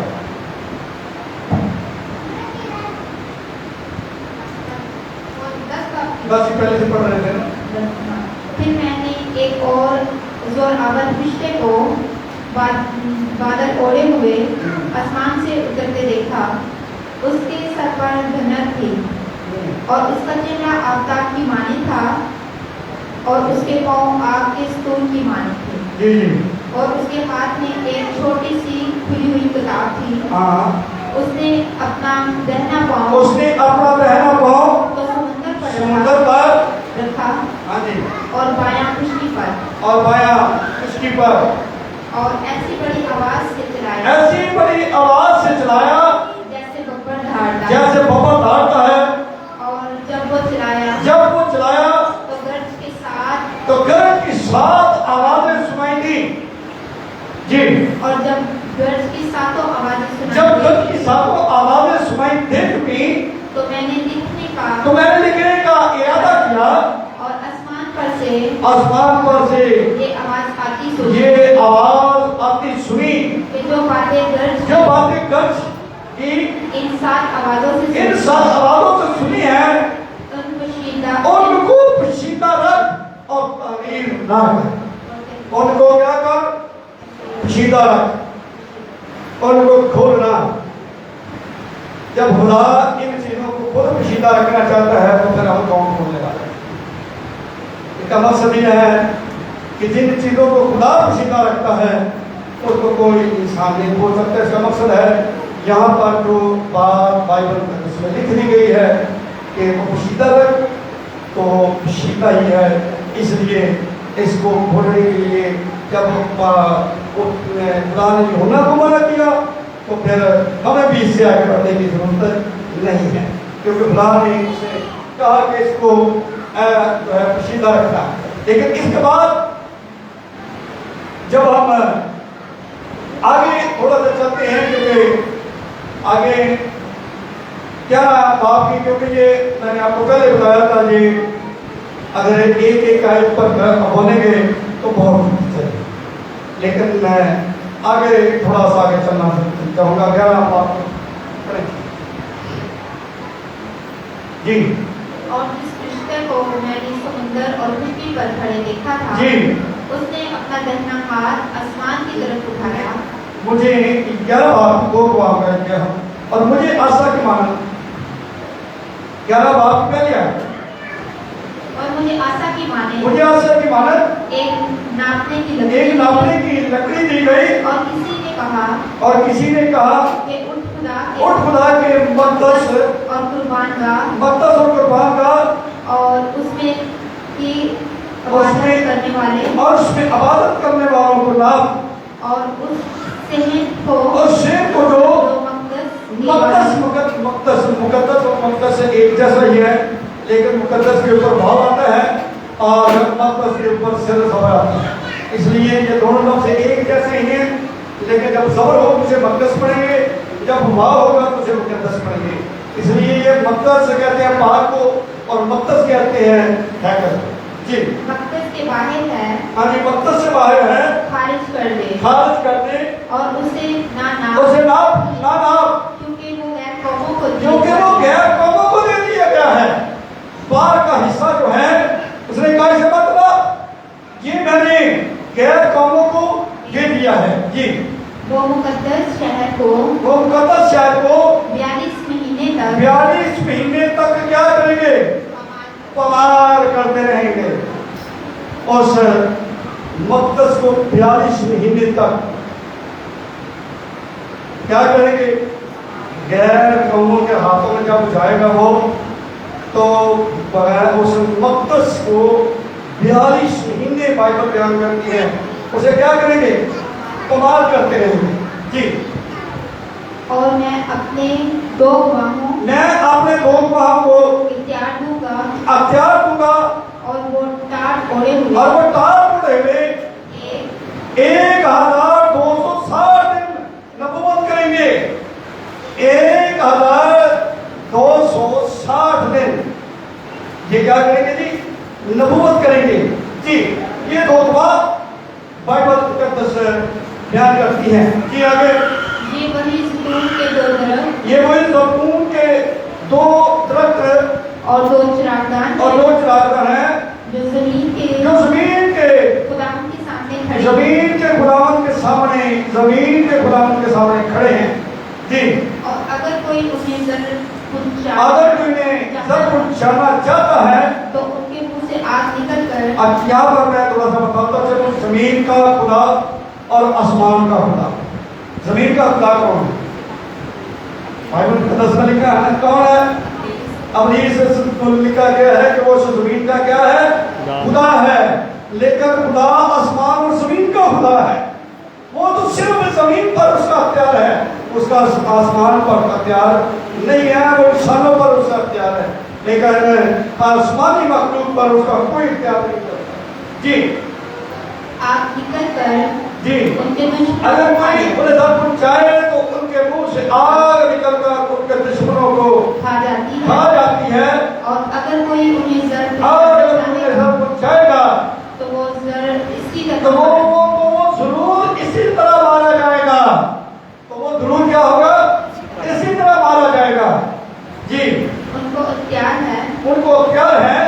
और 10 का 10 से पहले से पढ़ रहे थे ना। फिर मैंने एक और जोर आवर फरिश्ते को बादल ओढ़े हुए आसमान से उतरते देखा। उसके सर पर धनक थी और उसका चेहरा आफताब की मानी था और उसके पांव आग के स्तूल की मानी थे। जी जी और उसके हाथ में एक छोटी सी खुली हुई किताब थी। हाँ, उसने अपना दहना पांव तो समुद्र पर रखा हाँ जी, और बायां पुष्टि पर और बायां उसकी पर और ऐसी बड़ी आवाज से चिल्लाया ऐसी बड़ी आवाज से चलाया जैसे बब्बर धारता। जैसे बब्बर धारता है। और जब वो चिल्लाया जब वो चलाया तो गरज के साथ तो गरज की 7 आवाजें सुनाई दी। जी, और जब गरज की सातों आवाजें जब सुनाई गरज की दी 7 आवाजें सुनाई दे चुकी तो मैंने लिखने का तो मैंने लिखने का इरादा किया। और आसमान पर से ये आवाज आती सुनी ये आवाज आती सुनी, कि जो बातें जो बातें गरज की इन 7 आवाजों से इन 7 आवाजों से सुनी है उनको शीदा उनको पोशीदा रख और तामीर ना कर। उनको क्या कर? पोशीदा रख, उनको खोलना। जब खुदा इन चीजों को खुद पोशीदा रखना चाहता है तो फिर हम कौन खोलने वाले हैं? इसका मकसद यह है कि जिन चीजों को खुदा पोशीदा रखता है उसको कोई इंसान नहीं खोल सकता। इसका मकसद है यहाँ पर जो बात बाइबल में उसमें लिख दी गई है कि वो पोशीदा रख तो पोशीदा ही है। इसलिए इसको खोलने के लिए जब खुदा ने यूहन्ना को मना किया तो फिर हमें भी इससे आगे बढ़ने की जरूरत नहीं है, क्योंकि खुदा ने उसे कहा कि इसको पोशीदा रखना। लेकिन इसके बाद जब हम आगे थोड़ा सा चलते हैं, क्योंकि आगे क्या बाप की, क्योंकि ये मैंने आपको पहले बताया था जी, अगर एक आयत पर बोलेंगे तो बहुत चलेगा, लेकिन मैं आगे थोड़ा सा आगे चलना चाहूँगा। 11 बाप जी। और जिस फरिश्ते को मैंने समुद्र और पृथ्वी पर खड़े देखा था जी, उसने अपना दाहिना हाथ आसमान की तरफ उठाया मुझे 11 बाप 2 को आकर किया और मुझे आशा की मानत 11 बाप क्या लिया और मुझे आशा की माने मुझे आशा की मानत एक नापने की लकड़ी दी गई और किसी ने कहा कि उठ खुदा के मक़दस और कुर्बान का और उसमें की करने वाले और उसमें इबादत करने वालों को नाप और उस सेहन को जो मक़दस मुकद्दस और मक़दस एक जैसा ही है, लेकिन मुकद्दस के ऊपर भाव आता है और मक़दस के ऊपर सिर ज़बर आता है। इसलिए ये दोनों लफ्ज़ एक जैसे ही हैं, लेकिन जब ज़बर हो उसे मक़दस पढ़ेंगे, जब भाव होगा तो उसे मुकद्दस पढ़ेंगे। इसलिए ये मक़दस कहते हैं पाक को और मक़दस कहते हैं हैकल। जी, मक़दस के बाहर है, हाँ जी, मक़दस से बाहर है, खारिज कर दे और उसे ना नाप, क्योंकि वो गैर कौमों को दे दिया गया है। बार का हिस्सा जो है उसने कहा इसे मतलब ये मैंने गैर कौमों को दे दिया है। जी, वो मुकद्दस शहर को 42 महीने तक क्या करेंगे? पमार करते रहेंगे। मकदस को 42 महीने तक क्या करेंगे? गैर कौमों के हाथों में जब जाएगा वो, तो उस मकदस को 42 महीने बाइबल बयान करती है, उसे क्या करेंगे? कमाल करते रहेंगे जी। और मैं अपने दो गवाहों को इख्तियार दूंगा और वो टाट ओढ़े हुए 1260 दिन नबूवत करेंगे। 1260 दिन ये क्या करेंगे जी? नबूवत करेंगे जी। ये दो बात बाइबल मुकद्दस बयान करती है जी। आगे ये वही ज़ैतून के दो दरख्त ये वही ज़ैतून के 2 दरख्त और 2 चिरागदान और 2 चिरागदान हैं जो जमीन के जमीन के खुदावंद के सामने खड़े खुदावंद के सामने खड़े हैं जी। और अगर कोई उन्हें जर अगर कोई पहुंचाना चाहता है तो उनके मुंह से आग निकल कर। अब यहाँ पर मैं थोड़ा सा बताता चलूं, जमीन का खुदा और आसमान का खुदा। जमीन का खुदा कौन है? बाइबल में लिखा है कौन है? अब ये लिखा गया है कि वो जमीन का क्या है? खुदा है। लेकिन खुदा आसमान और जमीन का खुदा है। वो तो सिर्फ जमीन पर उसका अख्तियार है, उसका आसमान पर अख्तियार नहीं है। वो इंसानों पर उसका अख्तियार है, लेकिन आसमानी मखलूक पर उसका कोई अख्तियार नहीं करता जी। आग निकल कर जी उनके अगर कोई उन्हें पहुंचाए तो उनके मुंह से आग निकलकर उनके दुश्मनों को खा जाती है। और अगर कोई उन्हें जर पहुंचाएगा तो वो जर इसी तो तरह वो जरूर इसी तरह मारा जाएगा। तो वो जरूर क्या होगा? इसी तरह मारा जाएगा जी। उनको अख्तियार है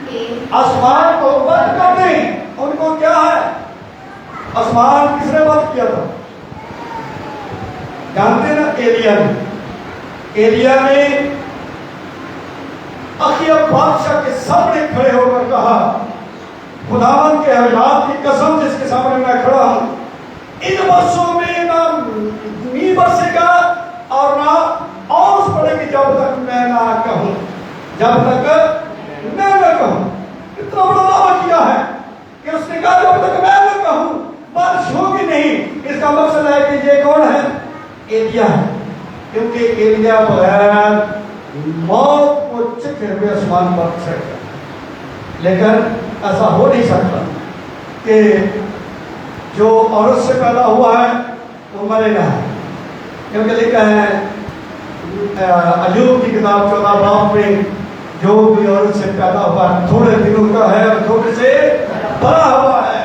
कि आसमान को बंद कर दें। उनको क्या है? आसमान किसने बंद किया था? जानते ना? एलिया ने अखियम बादशाह के सामने खड़े होकर कहा, खुदावंद के हयात की कसम जिसके सामने मैं खड़ा हूं, इन वर्षों में ना मींह बरसेगा और ना औस पड़ेगी जब तक मैं ना कहूं। इतना बड़ा दावा किया है कि उसने कहा जब तक मैं न कहूं बारिश होगी नहीं। इसका मकसद है कि ये कौन है? एलिया है। क्योंकि एलिया बगैर मौत को चखे हुए आसमान पर चढ़, लेकिन ऐसा हो नहीं सकता कि जो औरत से पैदा हुआ है वो मरेगा। क्योंकि लिखा है अय्यूब की किताब 14 बाब में, जो भी औरत से पैदा हुआ थोड़े दिनों का है और थोड़े से बड़ा हुआ है।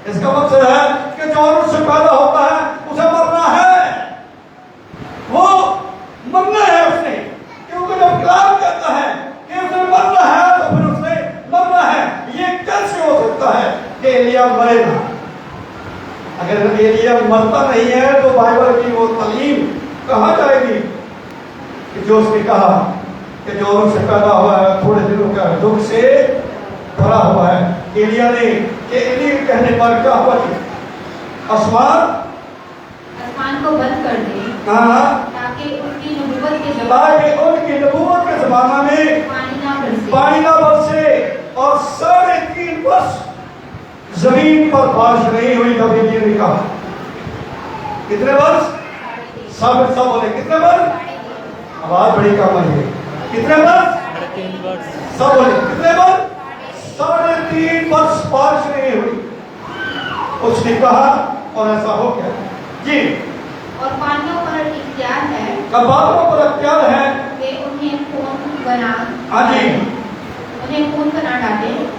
इसका मतलब है कि जो औरत से पैदा होता है उसे मरना है, वो मरना है उसने। क्योंकि जब कलाम कहता है कि उसे मरना है तो फिर उसने मरना है। ये कैसे हो सकता है कि एलिया मरेगा? अगर एलिया मरता नहीं है तो बाइबल की वो तालीम कहाँ जाएगी कि जो उसने कहा कि जो औरत से पैदा हुआ है थोड़े दिनों का दुख से भरा हुआ है। एलिया ने कहने पर क्या हुआ कि आसमान को बंद कर दे ताकि उनकी नबूवत के ज़माना में पानी ना बरसे और 3.5 वर्ष जमीन पर बारिश नहीं हुई। तब एलिया ने कहा कितने वर्ष? सब बोले कितने वर्ष? आवाज बड़ी कम आई है। कितने वर्ष? सब बोले कितने वर्ष? 3.5 वर्ष बारिश नहीं हुई। उसने कहा और ऐसा हो गया जी। और पानियों पर इख्तियार है कि उन्हें खून बना डाले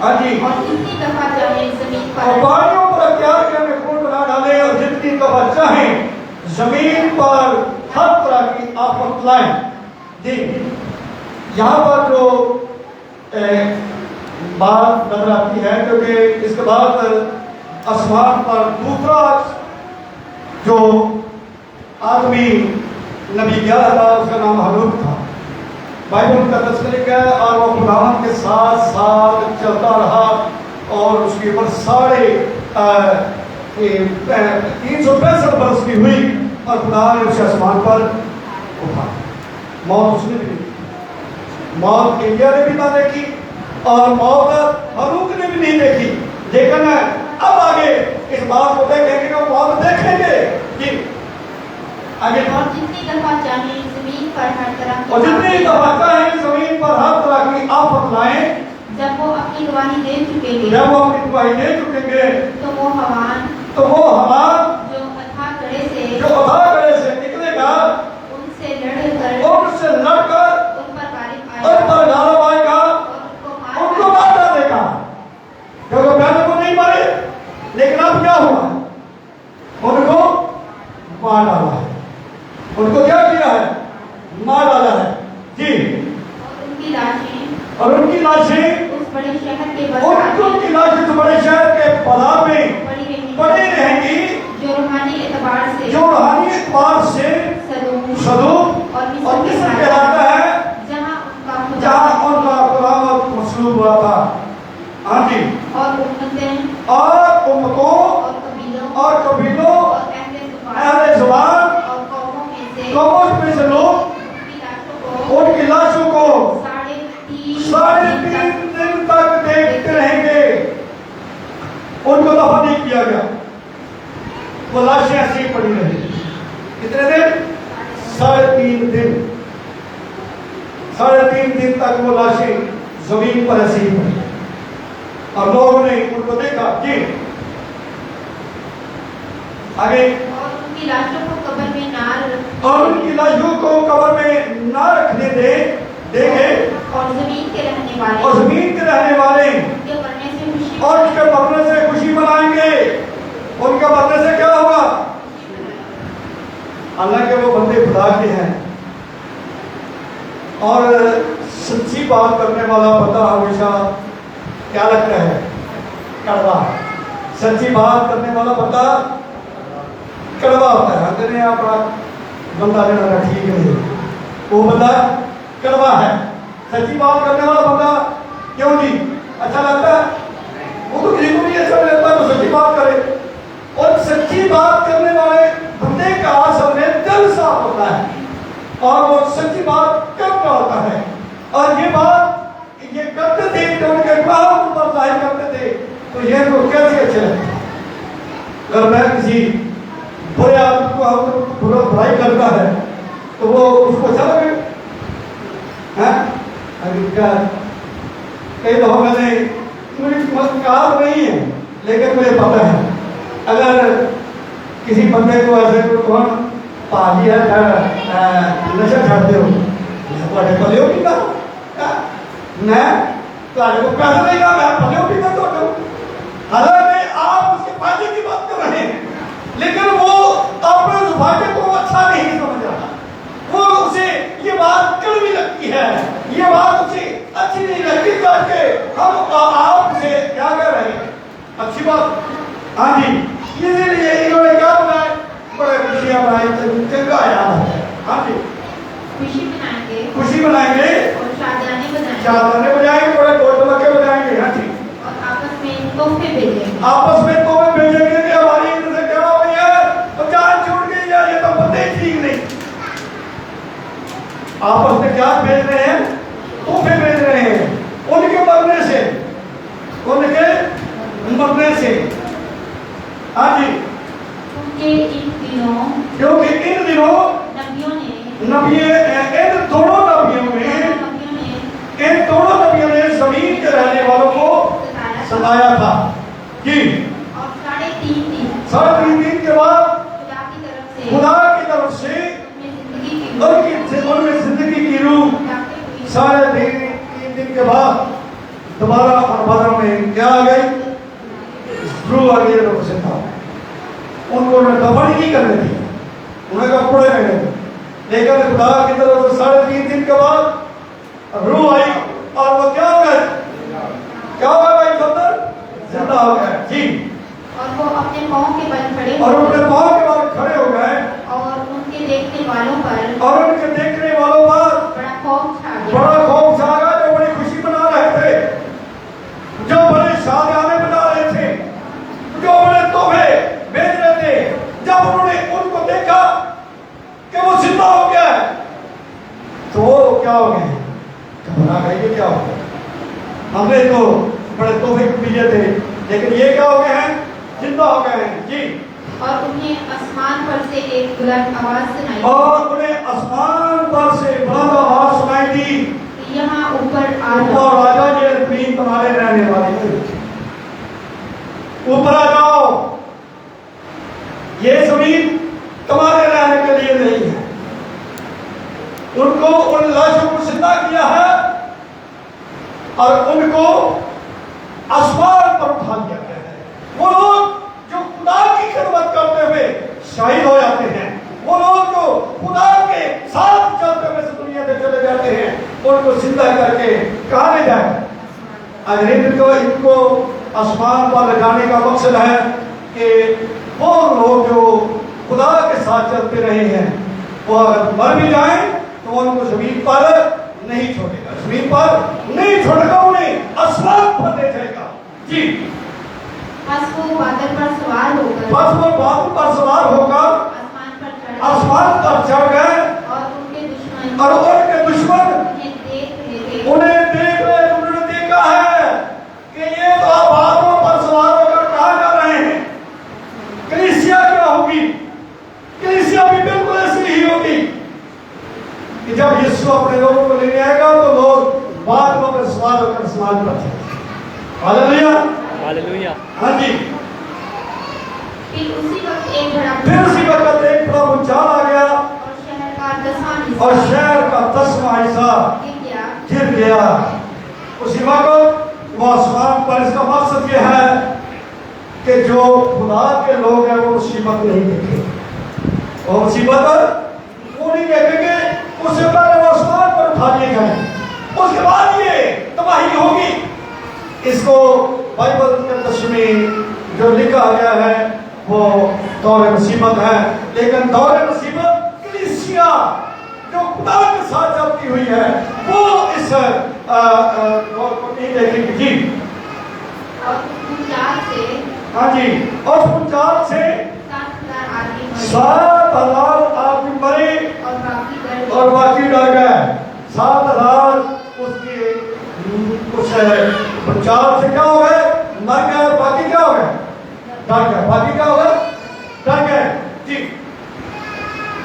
हाँ जी। और कितनी दफा चाहे जमीन पर पानियों पर अख्तियार के हमें खून बना डाले और जितनी दफा चाहे जमीन पर हर तरह की आफत लाए जी। यहाँ पर जो बात नजर आती है, क्योंकि इसके बाद आसमान पर दूसरा जो आदमी नबी गया था उसका नाम हनूक था। बाइबल का तस्वीर है और वो खुदावंद के साथ साथ चलता रहा और उसके ऊपर 365 वर्ष की हुई और खुदा ने उसे आसमान पर उठाया। मौत उसने भी देखी, मौत एलिया ने भी ना देखी और मौत फरूक ने भी नहीं देखी। लेकिन अब आगे इस बात को देखेंगे, वो मौत देखेंगे कि आगे और जितनी दफा चाहे जमीन पर हर तरह की और जितनी दफा चाहे जमीन पर हर तरह की आफत लाएं, जब वो अपनी गवाही दे चुकेंगे, जब वो अपनी गवाही दे चुकेंगे, तो वो हवान तो वो हमार जो अथाह कड़े से निकलेगा, उनसे लड़कर और उससे लड़कर उन पर गालिब उन पर आएगा गालिब आएगा, और उनको मार डालेगा। क्योंकि पहले वो नहीं मारे, लेकिन अब क्या हुआ, उनको मार डाला है। उनको क्या किया है, मार डाला है जी। और उनकी लाशें उस बड़े शहर के उनकी लाशें उस बड़े शहर के बाजार में पड़ी रहेंगी, जो रूहानी एतबार से सदूम और मिस्र कहलाता है, जहाँ उनका खुदावंद मसलूब हुआ था। हाँ जी। और उम्मतें और उम्मतों और कबीलों अहले ज़ुबान और कौमों में से लोग उनकी लाशों को 3.5 दिन तक देखते रहेंगे। उनको दफन नहीं किया गया, वो लाशें ऐसी ही पड़ी रही। कितने दिन? 3.5 दिन। 3.5 दिन तक वो लाशें जमीन पर ऐसी ही पड़ी और लोगों ने उनको देखा जी। आगे और उनकी लाशों को कब्र में ना रखने देंगे और जमीन के रहने वाले और उसके मरने से खुशी मनाएंगे। उनके मरने से क्या होगा? हालांकि वो बंदे खुदा के हैं और सच्ची बात करने वाला बंदा हमेशा क्या लगता है, कड़वा। सच्ची बात करने वाला बंदा कड़वा होता है। अंदर अपना बंदा लेना ठीक नहीं, वो बंदा कड़वा है। सच्ची बात करने वाला बंदा क्यों जी अच्छा लगता है? वो तो किसी को नहीं अच्छा लगता तो सच्ची बात करे। और सच्ची बात करने वाले बंदे का असल में दिल साफ होता है और वो सच्ची बात करता होता है। और ये करते थे तो उनके काम पर जाहिर करते थे, तो ये तो कैसे अच्छे लगते। अगर मैं किसी बुरे आदमी को बुराई करता है तो वो उसको अच्छा लगे? कई लोगों ने मुझे कहा नहीं है, लेकिन मुझे पता है अगर किसी बंदे को ऐसे कौन पाजी है नशा छाड़ते हो भले पीता मैं को पैसा नहीं रहा, मैं भले पीता तो हालांकि आप उसके फायदे की बात कर रहे हैं, लेकिन वो अपने फायदे को अच्छा नहीं समझ रहा। वो उसे ये बात कड़वी लगती है, ये बात उसे अच्छी नहीं लगती करके हम आप उसे क्या कह रहे हैं अच्छी बात। हाँ जी, इसीलिए इन्होंने क्या बनाए, बड़े खुशियां बनाई, चंगा याद है। हाँ जी, खुशी मनाएंगे और शादियाने बजाएंगे, बड़े ढोल बजाएंगे। हाँ जी, और आपस में तोहफे भेजेंगे कि हमारी इधर से क्या हो गई है, तो जान छूट गई है, ये तो पता ही ठीक नहीं। आपस में क्या भेज रहे हैं? तोहफे भेज रहे हैं उनके मरने से। हाँ जी, क्योंकि इन दिनों इन दोनों नबियों ने जमीन के रहने वालों को सताया था कि और 3.5 दिन के बाद खुदा की तरफ से उनमें जिंदगी की रूह 3.5 दिन के बाद दोबारा बदर में क्या आ गई? रूह आ गई रूह से था। उनको उन्होंने दफन नहीं करने दी, उन्हें कपड़े में गए, लेकिन खुदा की तरफ से 3.5 दिन के बाद रूह आई और वो क्या हो गए? क्या हो गया भाई? जिंदा हो गए जी। और वो अपने पाँव के बल खड़े और अपने पाँव के बल खड़े हो गए और उनके देखने वालों पर बड़ा खौफ छा गया। जो बड़ी खुशी मना रहे थे, जो बड़े शादियाने बड़े तोहफे मिले थे, लेकिन ये क्या हो गए हैं? जिंदा हो गए हैं जी। और उन्हें आसमान पर से एक बुलंद आवाज सुनाई और उन्हें आसमान पर से बुलंद आवाज सुनाई दी, यहाँ ऊपर आ ऊपर जाओ। आ जाओ, ये जमीन तुम्हारे रहने वाली है, ऊपर आ जाओ, ये जमीन तुम्हारे रहने के लिए नहीं है। उनको उन लाशों को जिंदा किया है और उनको आसमान पर उठा लिया गया है। वो लोग जो खुदा की खिदमत करते हुए शहीद हो जाते हैं, वो लोग जो खुदा के साथ चलते हुए इस दुनिया से चले जाते हैं, उनको जिंदा करके कहाँ ले जाए? अगर इनको आसमान पर ले जाने का मकसद है कि वो लोग जो खुदा के साथ चलते रहे हैं, वो अगर मर भी जाए तो उनको जमीन पर नहीं छोड़ेगा, जमीन पर नहीं छोड़ेगा, उन्हें आसमान पर ले जाएगा जी। बस वो बादल पर सवार होकर बस वो बादल पर सवार होकर आसमान पर चढ़ आसमान पर चढ़ गए और उनके दुश्मन और उनके दुश्मन उन्हें देख रहे थे। उन्हें देख रहे, उन्होंने देखा है कि ये तो बादलों पर सवार होकर कहाँ जा रहे हैं। कलीसिया क्या होगी? कलीसिया भी बिल्कुल ऐसी ही होगी कि जब यीशु अपने लोगों को लेने आएगा तो लोग बादलों पर सवार होकर आसमान पर चढ़ेंगे। Hallelujah, hallelujah. हाँ जी। फिर उसी वक्त एक बड़ा फिर उसी वक्त एक बड़ा भूचाल आ गया और शहर का 10वां हिस्सा और शहर का 10वां हिस्सा गिर गया। उसी वक्त वो आसमान पर, इसका मकसद यह है कि जो खुदा के लोग हैं वो मुसीबत नहीं देखेंगे, वो मुसीबत वो नहीं देखेंगे। उससे पहले वो आसमान पर उठा लिए गए, उसके बाद ये तबाही होगी। इसको बाइबल के अंदर में जो लिखा गया है वो दौर मुसीबत है, लेकिन दौर मुसीबत कलीसिया जो खुदा के साथ चलती हुई है वो इस दौर को नहीं देखेगी जी। और भूचाल से हाँ जी, और भूचाल से 7,000 आदमी मरे 7,000 आदमी मरे और बाकी डर और बाकी डर गए। 7,000 उसके उस भूचाल से क्या हो गए? मर गए। और बाकी क्या हो गए? डर गए। बाकी क्या हो गए? डर गए जी।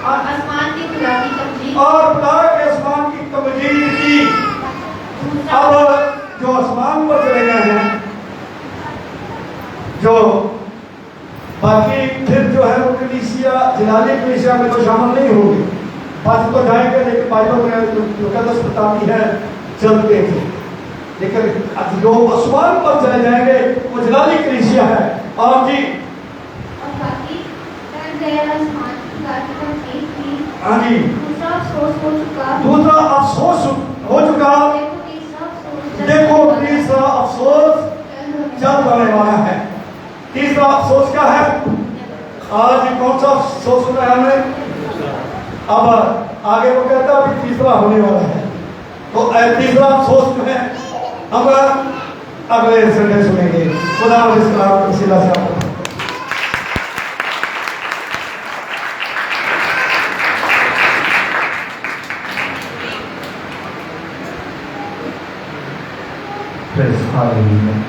और आसमान की खुदा की तमजीद और खुदा के आसमान की तमजीद की। अब जो आसमान पर चले गए हैं, जो बाकी फिर जो है वो कलीसिया जिलानी कलीसिया में तो शामिल नहीं होगी, बच तो जाएंगे, लेकिन बाइबल में मुकद्दस बताती है चलते थे। लेकिन जो आसमान पर चले जाएंगे वो जिलानी कलीसिया है। और जी और बाकी गैर आसमान की खुदा की तमजीद की। हाँ जी, दूसरा अफसोस हो चुका। दूसरा अफसोस हो चुका। देखो तीसरा अफसोस चल होने वाला है। तीसरा अफसोस क्या है? आज कौन सा अफसोस सुना है हमने? अब आगे वो कहता है अभी तीसरा होने वाला है। तो तीसरा अफसोस जो है हम अगले संडे सुनेंगे। खुदा इस्लाम की सिला से आपको Praise Hallelujah.